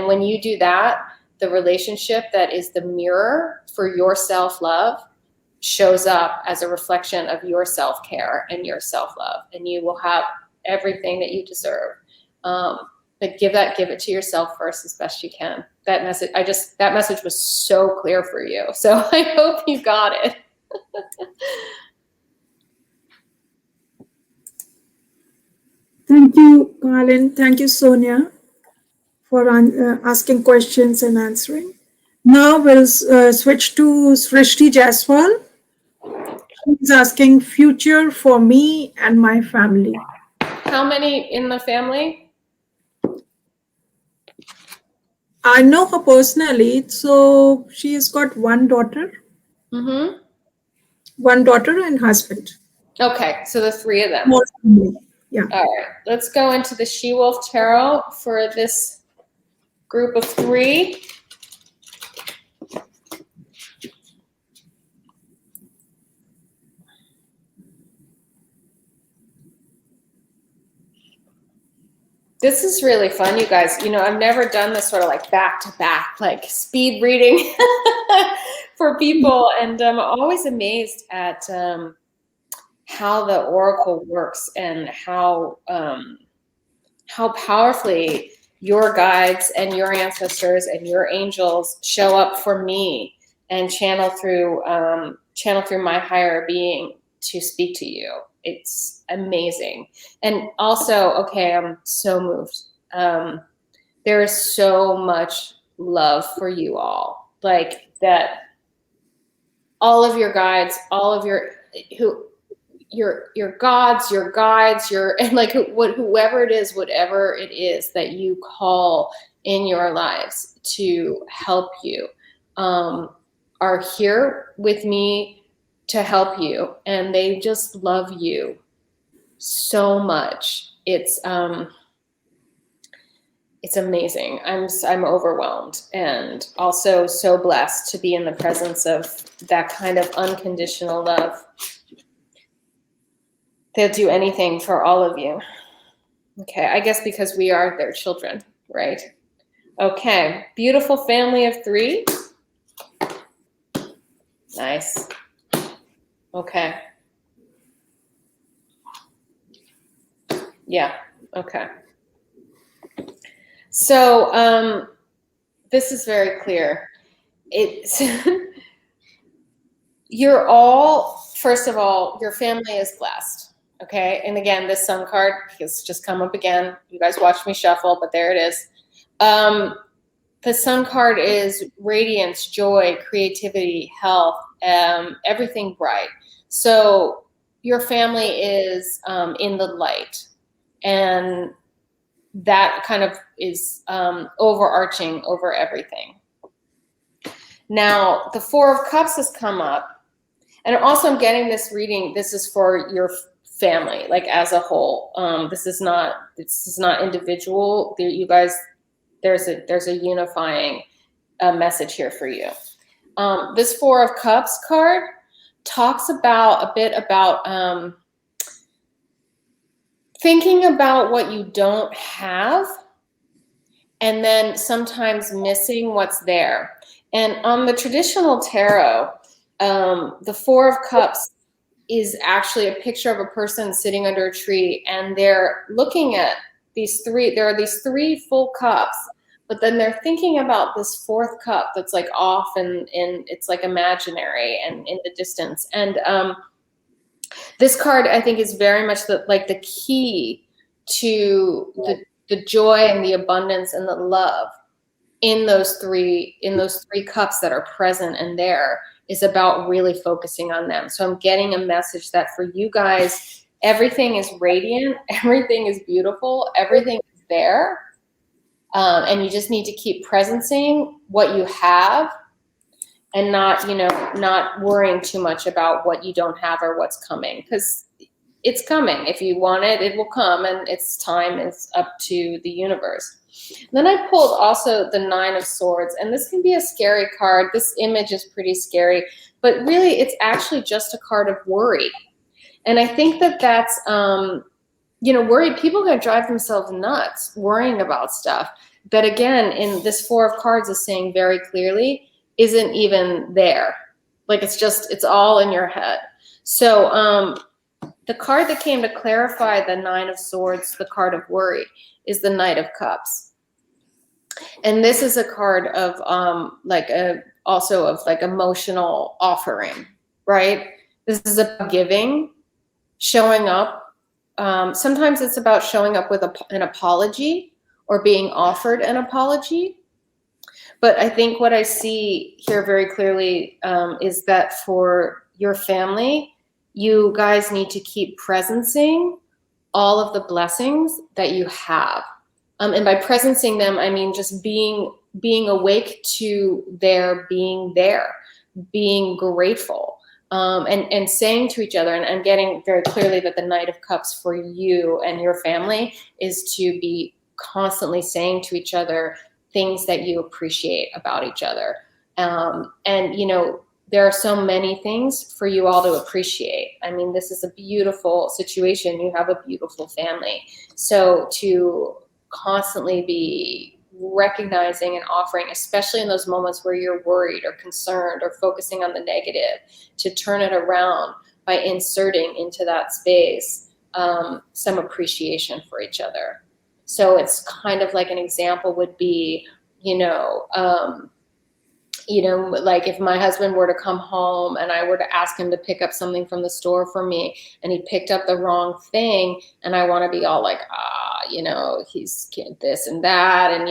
when you do that, the relationship that is the mirror for your self-love shows up as a reflection of your self-care and your self-love, and you will have everything that you deserve. But give it to yourself first as best you can. That message was so clear for you. So I hope you got it.
Thank you, Colin. Thank you, Sonia, for asking questions and answering. Now we'll switch to Srishti Jaswal. She's asking future for me and my family.
How many in the family?
I know her personally, so she has got one daughter.
Mm-hmm.
One daughter and husband.
Okay, so the three of them.
More family. Yeah.
All right, let's go into the She-Wolf Tarot for this group of three. This is really fun, you guys. You know, I've never done this sort of like back-to-back, like speed reading for people. And I'm always amazed at how the oracle works and how powerfully your guides and your ancestors and your angels show up for me and channel through my higher being to speak to you. It's amazing. And also, okay, I'm so moved. There is so much love for you all. Like that, all of your guides, all of your gods, your guides, and like whoever it is, whatever it is that you call in your lives to help you, are here with me to help you, and they just love you so much. It's amazing. I'm overwhelmed and also so blessed to be in the presence of that kind of unconditional love. They'll do anything for all of you. Okay, I guess because we are their children, right? Okay, beautiful family of three. Nice. Okay. Yeah, okay. So this is very clear. It's you're all, first of all, your family is blessed. Okay, and again, this sun card has just come up again. You guys watched me shuffle, but there it is. The sun card is radiance, joy, creativity, health, everything bright. So your family is in the light, and that kind of is overarching over everything. Now, the Four of Cups has come up, and also I'm getting this reading. This is for your family, like as a whole. This is not individual. You guys, there's a unifying message here for you. This Four of Cups card talks a bit about thinking about what you don't have, and then sometimes missing what's there. And on the traditional tarot, the Four of Cups is actually a picture of a person sitting under a tree, and they're looking at these three. There are these three full cups, but then they're thinking about this fourth cup that's like off and it's like imaginary and in the distance. And this card, I think, is very much the key to the joy and the abundance and the love in those three cups that are present and there, is about really focusing on them. So I'm getting a message that for you guys, everything is radiant, everything is beautiful, everything is there. And you just need to keep presencing what you have, and not worrying too much about what you don't have or what's coming, because it's coming. If you want it, it will come, and its time is up to the universe. And then I pulled also the Nine of Swords, and this can be a scary card. This image is pretty scary, but really it's actually just a card of worry. And I think that's, worried people are going to drive themselves nuts worrying about stuff that, again, in this Four of Cards is saying very clearly isn't even there. Like it's all in your head. So the card that came to clarify the Nine of Swords, the card of worry, is the Knight of Cups. And this is a card of also of emotional offering, right? This is about giving, showing up. Sometimes it's about showing up with an apology or being offered an apology. But I think what I see here very clearly is that for your family, you guys need to keep presencing all of the blessings that you have. And by presencing them, I mean just being awake to their being there, being grateful, and saying to each other, and I'm getting very clearly that the Knight of Cups for you and your family is to be constantly saying to each other things that you appreciate about each other. And there are so many things for you all to appreciate. I mean, this is a beautiful situation. You have a beautiful family. So to constantly be recognizing and offering, especially in those moments where you're worried or concerned or focusing on the negative, to turn it around by inserting into that space some appreciation for each other. So it's kind of like an example would be, like if my husband were to come home and I were to ask him to pick up something from the store for me, and he picked up the wrong thing, and I want to be all like, he's this and that, and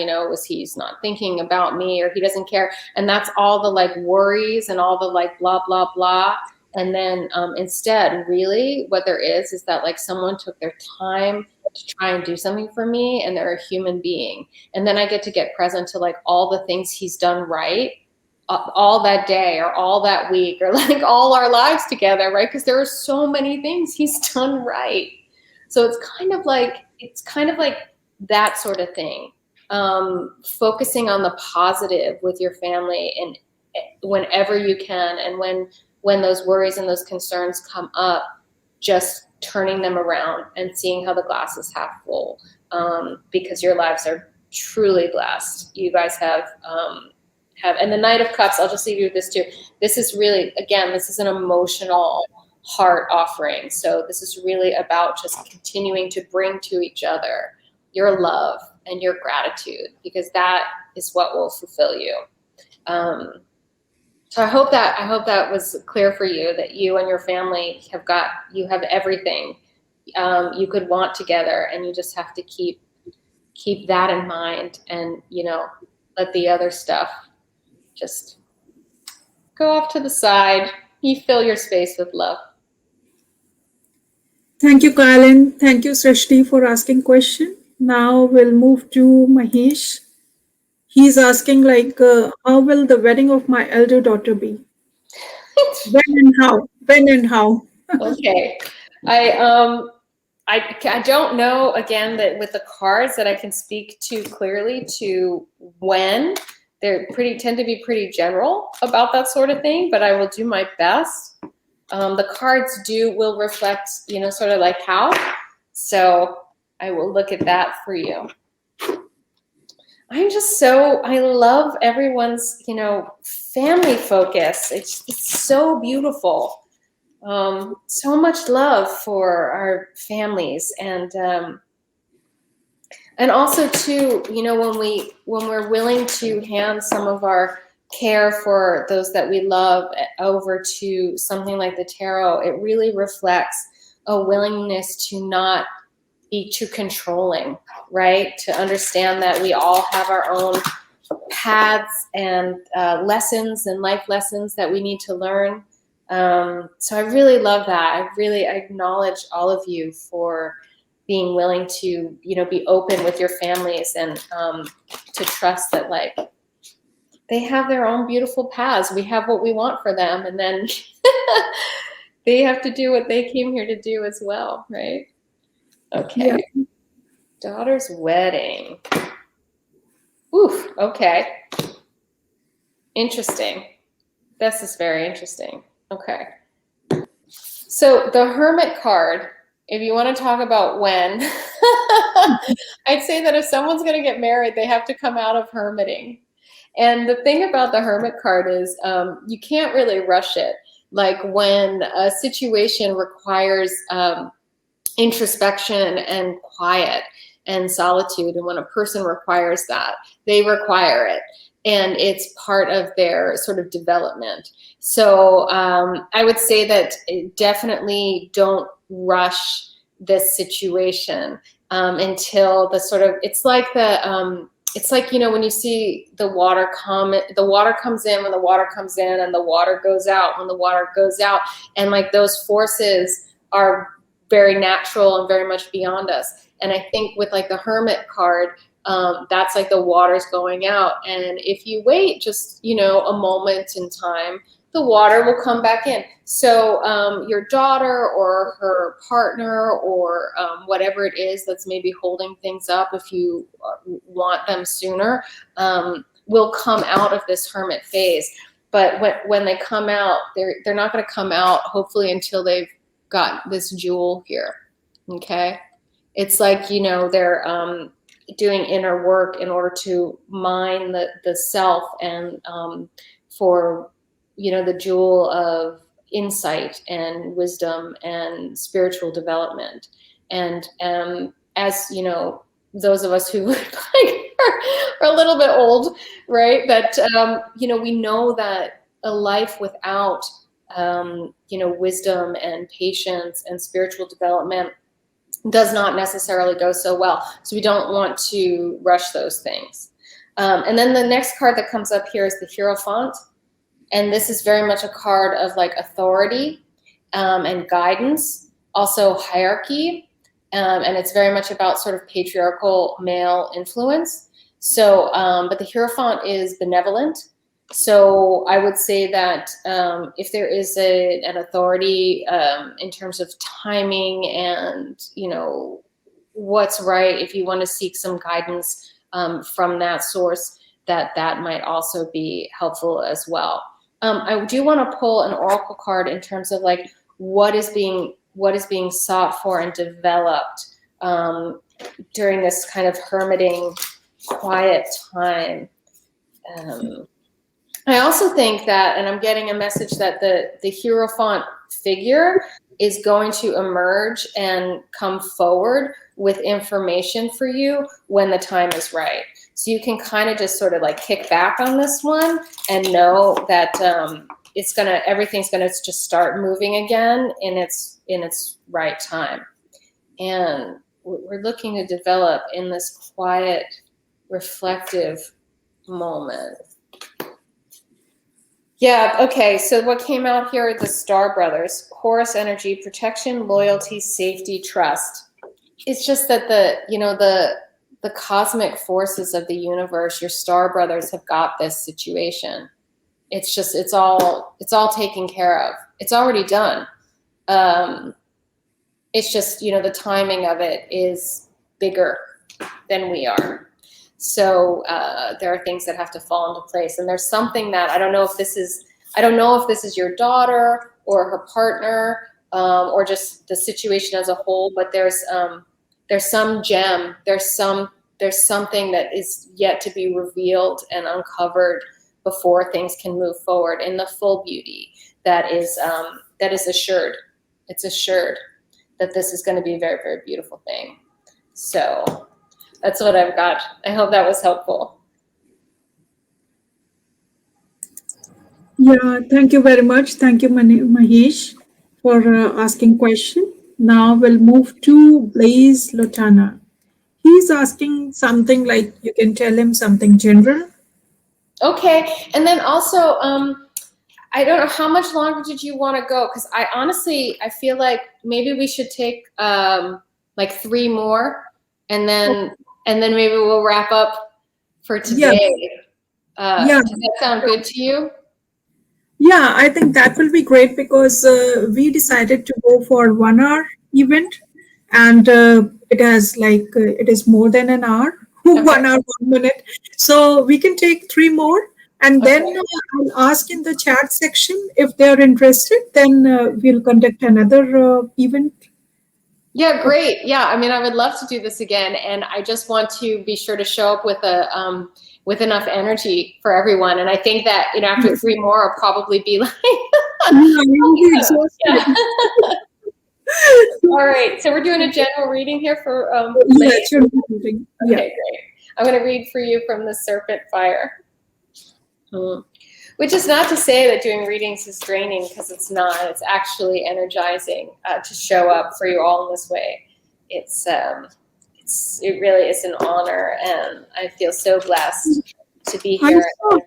he's not thinking about me, or he doesn't care, and that's all the worries and all the blah blah blah. And then instead, really what there is that someone took their time to try and do something for me, and they're a human being, and then I get to get present to all the things he's done right all that day or all that week or all our lives together, right? Because there are so many things he's done right. So it's kind of like that sort of thing. Focusing on the positive with your family, and whenever you can, and when those worries and those concerns come up, just turning them around and seeing how the glass is half full, because your lives are truly blessed. You guys have, and the Knight of Cups, I'll just leave you with this too. This is really, again, this is an emotional heart offering. So this is really about just continuing to bring to each other your love and your gratitude, because that is what will fulfill you. So I hope that was clear for you, that you and your family have everything you could want together, and you just have to keep that in mind, and let the other stuff just go off to the side. You fill your space with love.
Thank you, Kalan. Thank you, Srishti, for asking question. Now we'll move to Mahesh. He's asking like, how will the wedding of my elder daughter be? When and how? When and how?
Okay. I I don't know again that with the cards that I can speak to clearly to when. They're tend to be pretty general about that sort of thing, but I will do my best. The cards will reflect, sort of like how. So I will look at that for you. I love everyone's, family focus. It's so beautiful. So much love for our families, and also too, when we're willing to hand some of our care for those that we love over to something like the tarot, it really reflects a willingness to not be too controlling, right? To understand that we all have our own paths and lessons and life lessons that we need to learn. So I really love that. I acknowledge all of you for being willing to, be open with your families and to trust that, like, they have their own beautiful paths. We have what we want for them, and then they have to do what they came here to do as well, right? Okay.
Yeah.
Daughter's wedding. Oof. Okay. Interesting. This is very interesting. Okay. So the Hermit card, if you want to talk about when, I'd say that if someone's going to get married, they have to come out of hermiting. And the thing about the Hermit card is you can't really rush it. Like when a situation requires introspection and quiet and solitude, and when a person requires that, they require it. And it's part of their sort of development. So I would say that definitely don't rush this situation until the sort of, it's like when you see the water comes in when the water comes in, and the water goes out when the water goes out, and like those forces are very natural and very much beyond us. And I think with like the Hermit card, that's like the water's going out, and if you wait just a moment in time, the water will come back in. So your daughter or her partner or whatever it is that's maybe holding things up, if you want them sooner, will come out of this hermit phase. But when they come out, they're not going to come out hopefully until they've got this jewel here. Okay, it's like they're doing inner work in order to mine the self, and for the jewel of insight and wisdom and spiritual development. And as those of us who are a little bit old, right, that we know that a life without wisdom and patience and spiritual development does not necessarily go so well. So we don't want to rush those things. And then the next card that comes up here is the Hierophant. And this is very much a card of like authority and guidance, also hierarchy. And it's very much about sort of patriarchal male influence. So, but the Hierophant is benevolent. So I would say that if there is an authority in terms of timing and, what's right, if you want to seek some guidance from that source, that might also be helpful as well. I do want to pull an oracle card in terms of like what is being sought for and developed during this kind of hermiting, quiet time. I also think that, and I'm getting a message that the Hierophant figure is going to emerge and come forward with information for you when the time is right. So you can kind of just sort of like kick back on this one and know that everything's gonna just start moving again in its right time. And we're looking to develop in this quiet, reflective moment. Yeah, okay. So what came out here are the Star Brothers. Horus energy, protection, loyalty, safety, trust. It's just that the cosmic forces of the universe, your Star Brothers have got this situation. It's just it's all taken care of. It's already done. It's just, the timing of it is bigger than we are. So there are things that have to fall into place. And there's something that I don't know if this is your daughter or her partner, or just the situation as a whole, but there's some gem, there's something that is yet to be revealed and uncovered before things can move forward in the full beauty that is assured. It's assured that this is going to be a very, very beautiful thing. So that's what I've got. I hope that was helpful.
Yeah, thank you very much. Thank you, Mahesh, for asking question. Now we'll move to Blaze Lotana. He's asking something like you can tell him something general.
Okay, and then also, I don't know how much longer did you want to go? Because I feel like maybe we should take like 3 more, and then maybe we'll wrap up for
Yeah,
today.
yeah,
Does that sound good to you?
yeah. I think that will be great because we decided to go for 1 hour event, and it is more than an hour,
Okay.
1 hour 1 minute. So we can take 3 more, and then
Okay.
I'll ask in the chat section if they are interested. Then we'll conduct another event.
Yeah, great. Yeah, I mean, I would love to do this again, and I just want to be sure to show up with enough energy for everyone. And I think that after 3 more, I'll probably be like,
Yeah, you'll be
yeah.
exhausted.
All right, so we're doing a general reading here for
Yeah,
Mahesh.
it should be something. Yeah.
Okay, great. I'm going to read for you from the Serpent Fire. Which is not to say that doing readings is draining, because it's not. It's actually energizing to show up for you all in this way. It really is an honor, and I feel so blessed to be
I
here.
saw,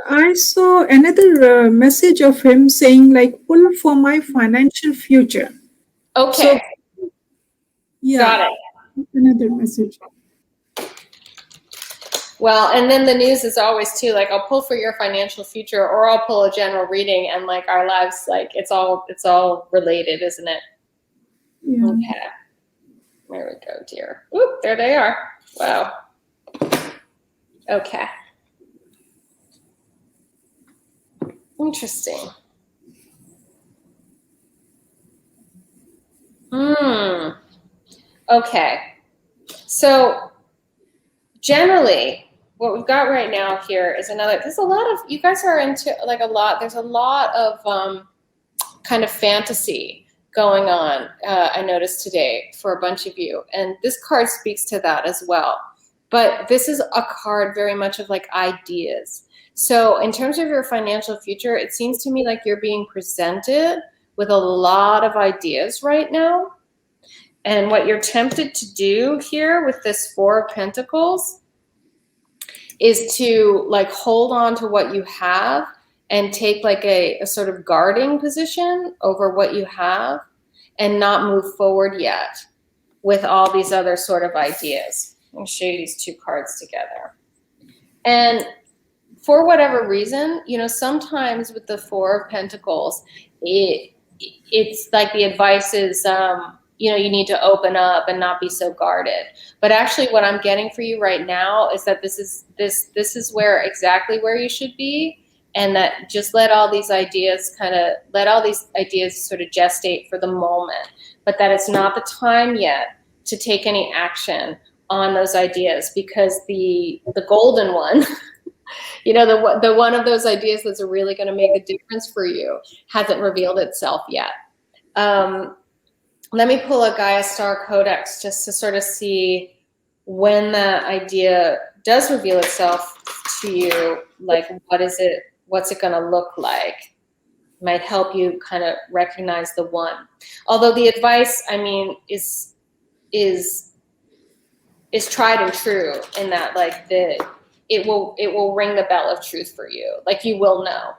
I saw another message of him saying like pull for my financial future. So
Okay, got
yeah,
it.
another message.
Well, and then the news is always too, like, I'll pull for your financial future, or I'll pull a general reading, and like our lives, like it's all related, isn't it?
Yeah.
Okay. There we go, dear. Oop, there they are. Wow. Okay. Interesting. Okay. So generally, what we've got right now here is there's a lot of, you guys are into like there's a lot of kind of fantasy going on, I noticed today for a bunch of you. And this card speaks to that as well. But this is a card very much of like ideas. So in terms of your financial future, it seems to me like you're being presented with a lot of ideas right now. And what you're tempted to do here with this Four of Pentacles is to like hold on to what you have and take like a sort of guarding position over what you have and not move forward yet with all these other sort of ideas. I'll show you these 2 cards together. And for whatever reason, sometimes with the Four of Pentacles, it's like the advice is, you need to open up and not be so guarded. But actually what I'm getting for you right now is that this is exactly where you should be. And that just let all these ideas sort of gestate for the moment, but that it's not the time yet to take any action on those ideas, because the golden one, the one of those ideas that's really going to make a difference for you hasn't revealed itself yet. Let me pull a Gaia Star Codex just to sort of see when that idea does reveal itself to you, like what's it going to look like? Might help you kind of recognize the one. Although the advice, I mean, is tried and true in that, like, it will ring the bell of truth for you. Like, you will know.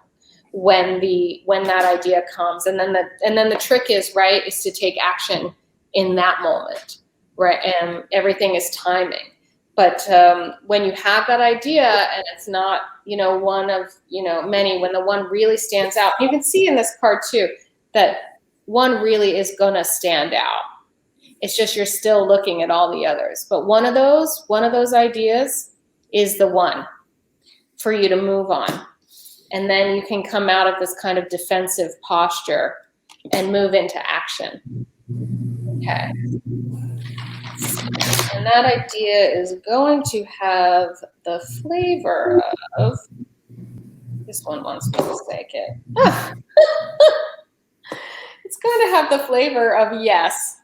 when that idea comes. And then the trick is, right, is to take action in that moment, right? And everything is timing. But when you have that idea and it's not, one of, many, when the one really stands out, you can see in this card too, that one really is going to stand out. It's just you're still looking at all the others. But one of those ideas is the one for you to move on. And then you can come out of this kind of defensive posture and move into action. Okay. And that idea is going to have the flavor of, this one wants me to say it. It's going to have the flavor of yes.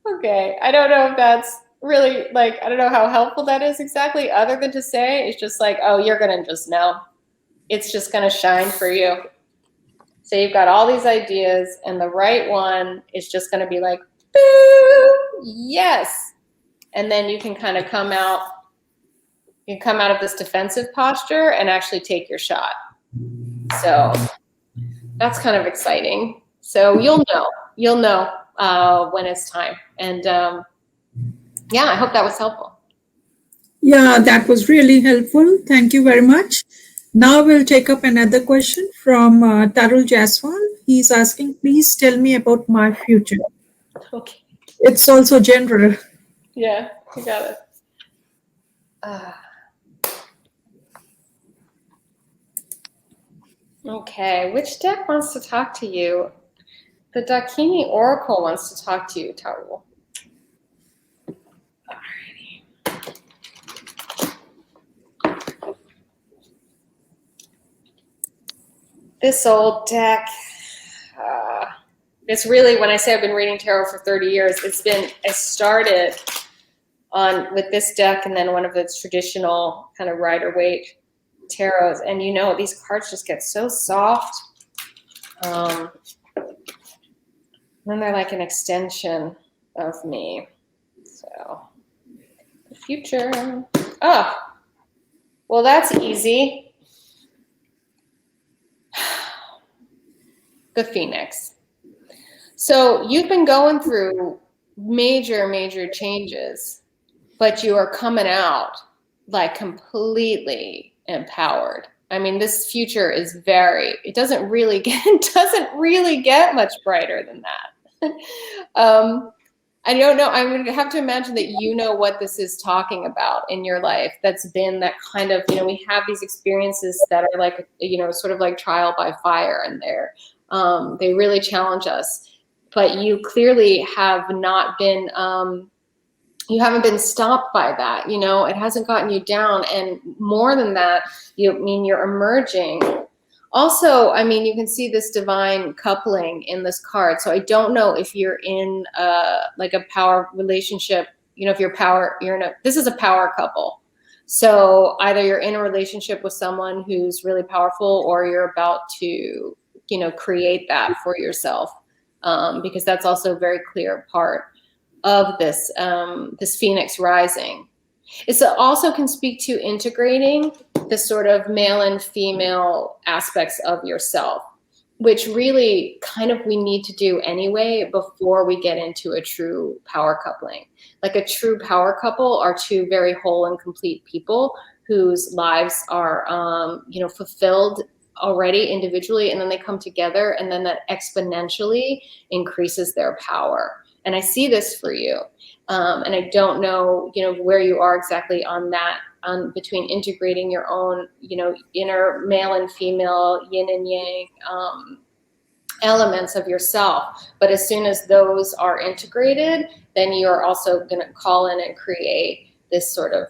Okay. I don't know if that's really, like, I don't know how helpful that is exactly, other than to say it's just like, oh, you're going to just know. It's just going to shine for you. So you've got all these ideas, and the right one is just going to be like, boo, yes. And then you can kind of come out of this defensive posture and actually take your shot. So that's kind of exciting. So you'll know when it's time. And yeah, I hope that was helpful.
Yeah, that was really helpful. Thank you very much. Now we'll take up another question from Tarul Jaswal. He's asking, please tell me about my future.
Okay.
It's also general.
Yeah, you got it. Okay, which deck wants to talk to you? The Dakini Oracle wants to talk to you, Tarul. Alrighty. This old deck, it's really, when I say I've been reading tarot for 30 years, I started with this deck and then one of its traditional kind of Rider-Waite tarots. And these cards just get so soft. And then they're like an extension of me. So, the future. Oh, well, that's easy. The Phoenix. So you've been going through major, major changes, but you are coming out like completely empowered. I mean, this future is it doesn't really get much brighter than that. I don't know. I'm going to have to imagine that you know what this is talking about in your life. That's been that kind of, we have these experiences that are like, sort of like trial by fire, and they really challenge us. But you clearly have not been, you haven't been stopped by that. It hasn't gotten you down. And more than that, you're emerging. Also, you can see this divine coupling in this card. So I don't know if you're in like a power relationship, if this is a power couple. So either you're in a relationship with someone who's really powerful, or you're about to, create that for yourself. Because that's also a very clear part of this, this Phoenix rising. It also can speak to integrating the sort of male and female aspects of yourself, which really kind of we need to do anyway before we get into a true power coupling. Like a true power couple are two very whole and complete people whose lives are, fulfilled already individually, and then they come together, and then that exponentially increases their power. And I see this for you. And I don't know, where you are exactly on that, between integrating your own, inner male and female, yin and yang elements of yourself. But as soon as those are integrated, then you're also going to call in and create this sort of,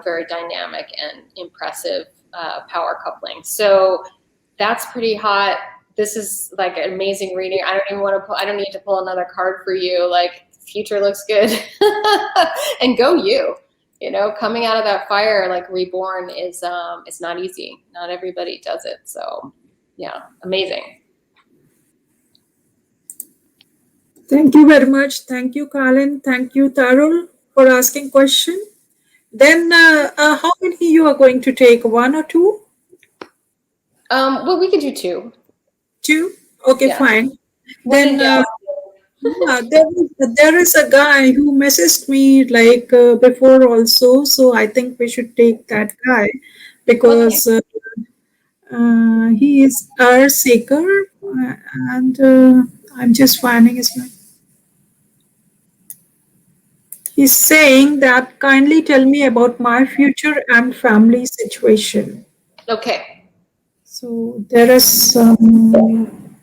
very dynamic and impressive power coupling. So that's pretty hot. This is like an amazing reading. I don't need to pull another card for you. Like, future looks good. And go you. Coming out of that fire, like reborn, is it's not easy. Not everybody does it. So yeah, amazing.
Thank you very much. Thank you, Colin. Thank you, Tarul, for asking question. Then how many you are going to take? One or two?
Well, we could do two.
2? Okay,
Yeah.
fine.
When in
Then,
doubt.
yeah, there is a guy who messaged me like before also, so I think we should take that guy
Okay.
because he is our seeker, and I'm just finding his name. He's saying that kindly tell me about my future and family situation.
Okay.
So there is some,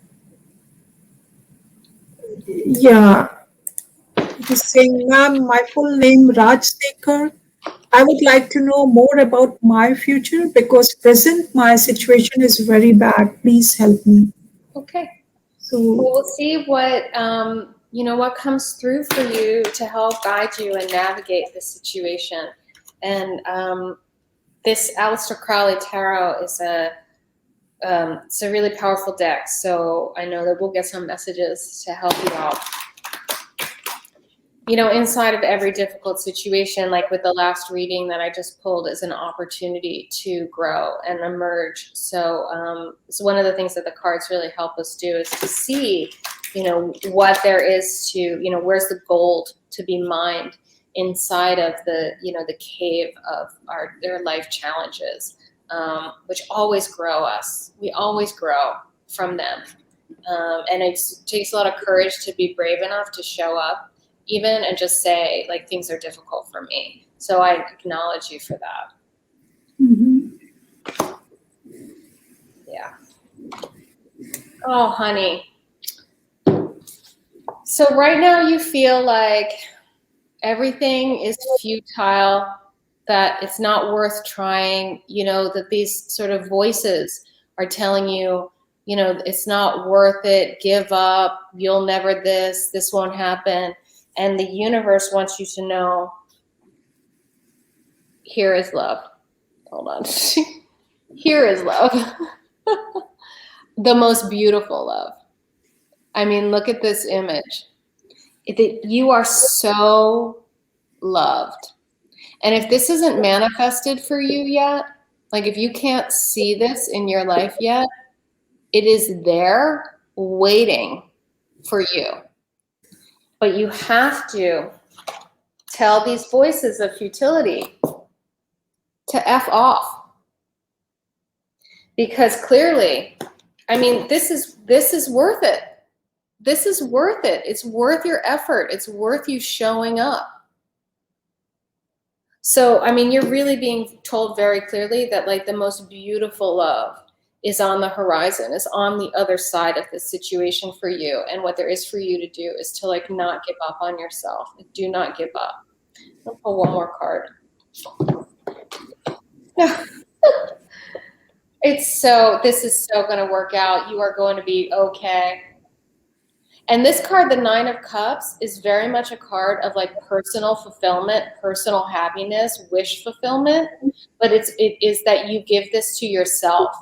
yeah, it is saying, ma'am, my full name Raj Sekhar. I would like to know more about my future because present my situation is very bad. Please help me.
Okay.
So,
Well, we'll see what what comes through for you to help guide you and navigate this situation. And this Aleister Crowley Tarot is it's a really powerful deck. So I know that we'll get some messages to help you out. Inside of every difficult situation, like with the last reading that I just pulled, is an opportunity to grow and emerge. So one of the things that the cards really help us do is to see, what there is to, where's the gold to be mined inside of the cave of their life challenges, which always grow us. We always grow from them. And it takes a lot of courage to be brave enough to show up even and just say, like, things are difficult for me. So I acknowledge you for that. Yeah. Oh, honey. So right now you feel like everything is futile, that it's not worth trying, that these sort of voices are telling you, it's not worth it, give up, you'll never this won't happen. And the universe wants you to know, here is love. Hold on. Here is love. The most beautiful love. I mean, look at this image. You are so loved. And if this isn't manifested for you yet, like if you can't see this in your life yet, it is there waiting for you. But you have to tell these voices of futility to F off. Because clearly, I mean, this is worth it. This is worth it. It's worth your effort. It's worth you showing up. So, I mean, you're really being told very clearly that, like, the most beautiful love is on the horizon, is on the other side of this situation for you. And what there is for you to do is to, like, not give up on yourself. Do not give up. I'll pull one more card. This is so going to work out. You are going to be okay. And this card, the Nine of Cups, is very much a card of, like, personal fulfillment, personal happiness, wish fulfillment. But it is that you give this to yourself.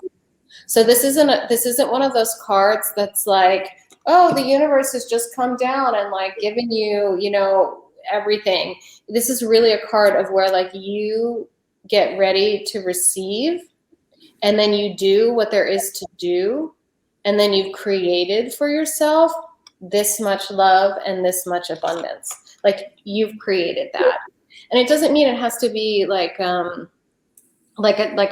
So this isn't one of those cards that's like, oh, the universe has just come down and, like, given you, everything. This is really a card of where, like, you get ready to receive, and then you do what there is to do, and then you've created for yourself this much love and this much abundance. Like, you've created that. And it doesn't mean it has to be like a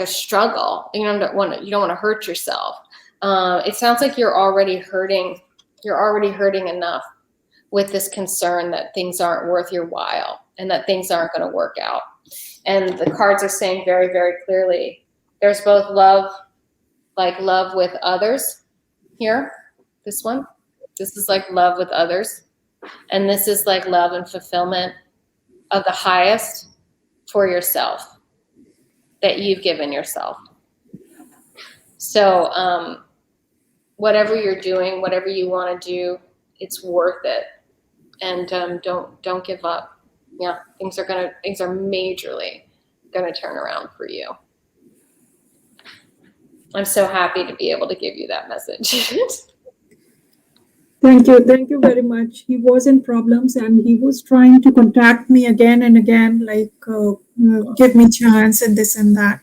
struggle. You don't want to hurt yourself. It sounds like you're already hurting. You're already hurting enough with this concern that things aren't worth your while and that things aren't going to work out. And the cards are saying very, very clearly, there's both love, like love with others here. This one. This is like love with others. And this is like love and fulfillment of the highest for yourself that you've given yourself. So whatever you're doing, whatever you want to do, it's worth it. And don't give up. Yeah, things are majorly gonna turn around for you. I'm so happy to be able to give you that message.
thank you very much. He was in problems and he was trying to contact me again and again, like give me chance and this and that.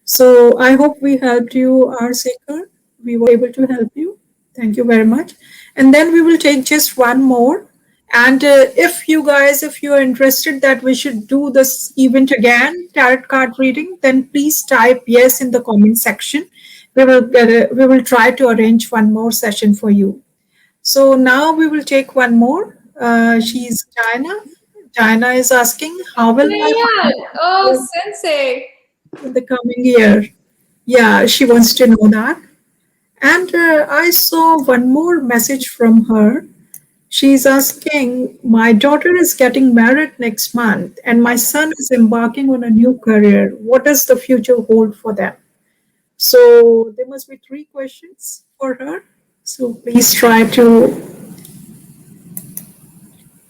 So I hope we helped you, our seeker. We were able to help you. Thank you very much. And then we will take just one more. And if you guys, if you are interested that we should do this event again, tarot card reading, then please type yes in the comment section. We will try to arrange one more session for you. So now we will take one more. She's Diana. Diana is asking, how will my
Diane, oh,
finances
Sensei.
in the coming year? Yeah, she wants to know that. And I saw one more message from her. She's asking, my daughter is getting married next month, and my son is embarking on a new career. What does the future hold for them? So there must be three questions for her. So please try to.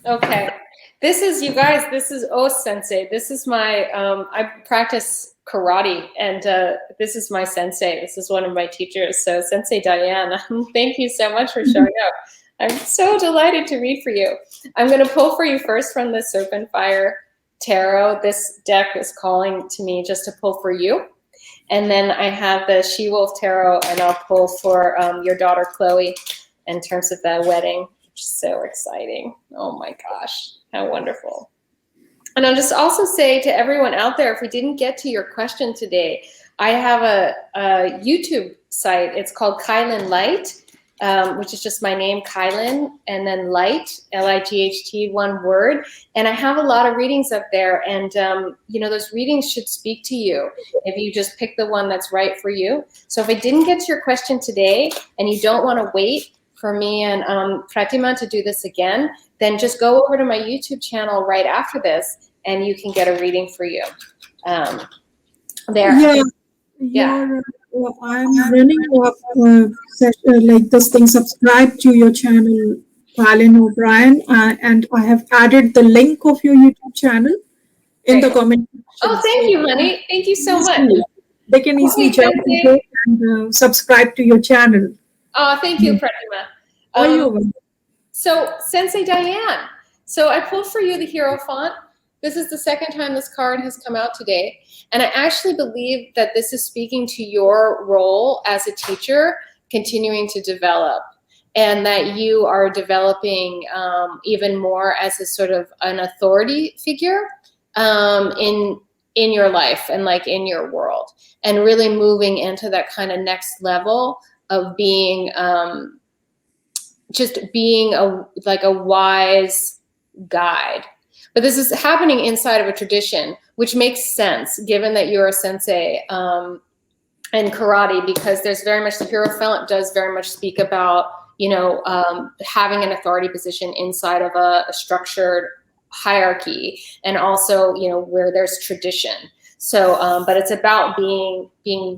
Okay. This is, you guys, this is O Sensei. This is my, I practice karate, and this is my sensei. This is one of my teachers. So Sensei Diane, thank you so much for showing up. I'm so delighted to read for you. I'm going to pull for you first from the Serpent Fire Tarot. This deck is calling to me just to pull for you. And then I have the She-Wolf Tarot, and I'll pull for your daughter Chloe in terms of the wedding. So exciting. Oh my gosh, how wonderful. And I'll just also say to everyone out there, if we didn't get to your question today, I have a YouTube site. It's called Kylan Light, which is just my name, Kylan, and then Light, L-I-G-H-T, one word. And I have a lot of readings up there. And, you know, those readings should speak to you if you just pick the one that's right for you. So if I didn't get to your question today and you don't want to wait for me and Pratima to do this again, then just go over to my YouTube channel right after this and you can get a reading for you. There.
Yeah, I'm running up like this thing. Subscribe to your channel, Colin O'Brien, and I have added the link of your YouTube channel in the
Great.
comment section.
Oh, thank you, honey. Thank you so much.
They can easily
Okay,
jump into
Sensei.
it and subscribe to your channel.
Oh, thank you, Pratima.
Are you?
So, Sensei Diane. So I pulled for you the Hierophant. This is the second time this card has come out today. And I actually believe that this is speaking to your role as a teacher, continuing to develop, and that you are developing even more as a sort of an authority figure in your life and like in your world, and really moving into that kind of next level of being just being a wise guide. But this is happening inside of a tradition, which makes sense given that you're a sensei in karate, because there's very much, the Hierophant does very much speak about, you know, having an authority position inside of a structured hierarchy, and also, you know, where there's tradition. So, but it's about being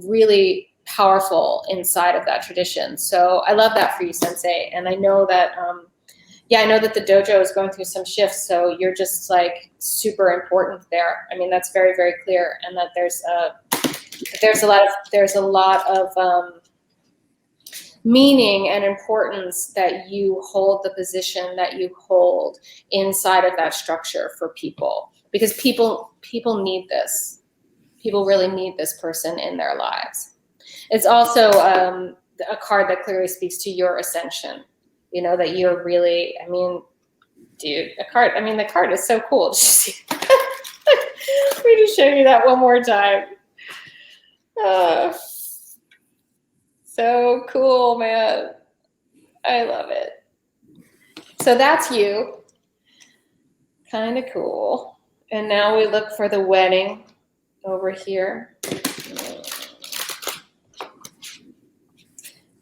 really powerful inside of that tradition. So I love that for you, Sensei. And I know that, yeah, I know that the dojo is going through some shifts, so you're just like super important there. I mean, that's very, very clear, and that there's a lot of meaning and importance that you hold the position that you hold inside of that structure for people, because people need this. People really need this person in their lives. It's also a card that clearly speaks to your ascension. You know, that you're really, I mean, dude, the card is so cool. Let me just show you that one more time. So cool, man. I love it. So that's you. Kind of cool. And now we look for the wedding over here.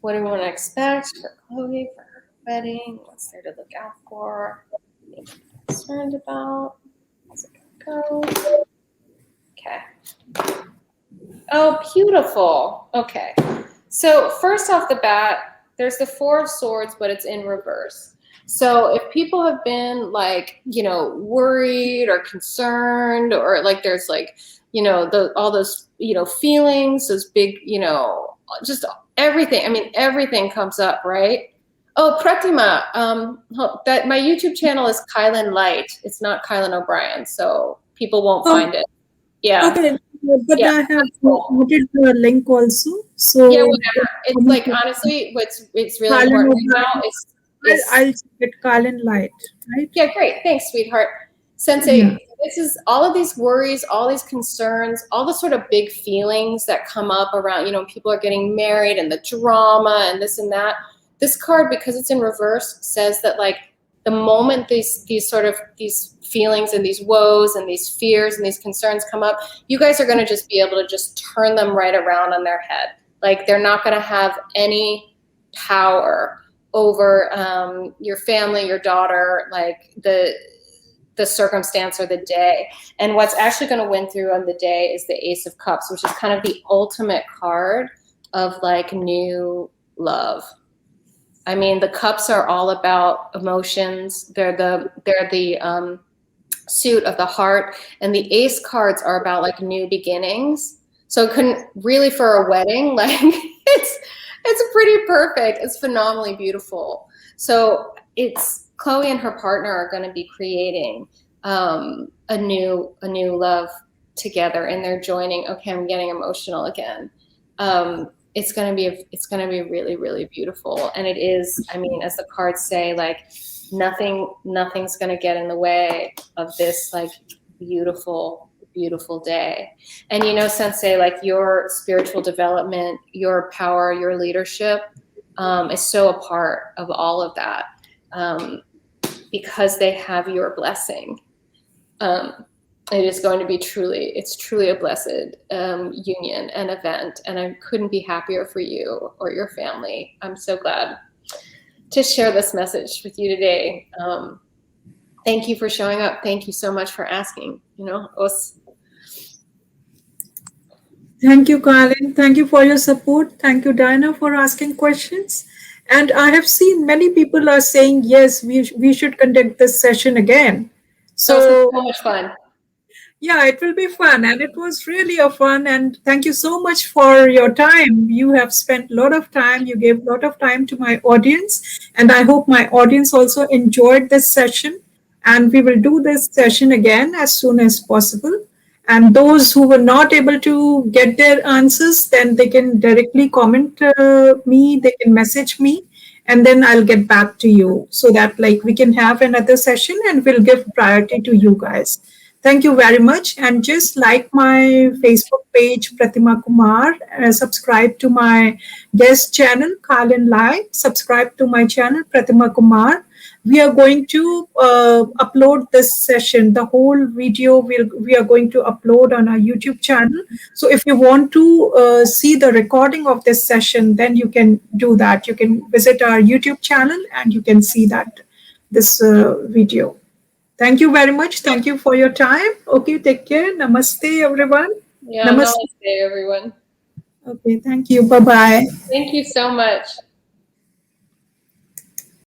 What do we want to expect for Chloe for her wedding? What's there to look out for? Anything concerned about? How's it gonna go? Okay. Oh, beautiful. Okay. So first off the bat, there's the Four of Swords, but it's in reverse. So if people have been like, you know, worried or concerned, or like there's like, you know, all those, you know, feelings, those big, you know, just everything. I mean, everything comes up, right? Oh, Pratima, that my YouTube channel is Kylan Light. It's not Kylan O'Brien, so people won't find it. Yeah.
Okay, But
Yeah,
I have
that's cool.
added the link also.
Yeah,
So
whatever. It's like honestly, what's really
Kalyan
important right now
O'Brien.
is
I'll check it. Kalyan Light, right?
yeah, great. Thanks, sweetheart.
Yeah.
Sensei, this is all of these worries, all these concerns, all the sort of big feelings that come up around, people are getting married and the drama and this and that. This card, because it's in reverse, says that like the moment these feelings and these woes and these fears and these concerns come up, you guys are going to just be able to just turn them right around on their head. Like they're not going to have any power over your family, your daughter, like the circumstance or the day. And what's actually going to win through on the day is the Ace of Cups, which is kind of the ultimate card of like new love. I mean, the cups are all about emotions. They're the suit of the heart, and the ace cards are about like new beginnings. So it couldn't really, for a wedding, like it's pretty perfect. It's phenomenally beautiful. So it's Chloe and her partner are going to be creating a new love together, and they're joining. Okay, I'm getting emotional again. It's going to be really, really beautiful. And it is, I mean, as the cards say, like nothing's going to get in the way of this like beautiful day. And Sensei, like your spiritual development, your power, your leadership is so a part of all of that, because they have your blessing. It is going to be it's truly a blessed union and event, and I couldn't be happier for you or your family. I'm so glad to share this message with you today. Thank you for showing up. Thank you so much for asking.
Thank you, Kalyan. Thank you for your support. Thank you, Diana, for asking questions. And I have seen many people are saying, yes, we should conduct this session again.
That was
So
so much fun.
yeah, it will be fun. And it was really a fun. And thank you so much for your time. You have spent a lot of time. You gave a lot of time to my audience. And I hope my audience also enjoyed this session. And we will do this session again as soon as possible. And those who were not able to get their answers, then they can directly comment me, they can message me, and then I'll get back to you so that like we can have another session and we'll give priority to you guys. Thank you very much. And just like my Facebook page, Pratima Kumar, subscribe to my guest channel, Kalyan Lai, subscribe to my channel, Pratima Kumar. We are going to upload this session. The whole video we are going to upload on our YouTube channel. So if you want to see the recording of this session, then you can do that. You can visit our YouTube channel and you can see this video. Thank you very much. Thank you for your time. Okay, take care. Namaste, everyone.
Yeah,
Namaste.
namaste, everyone.
Okay, thank you. Bye bye.
Thank you so much.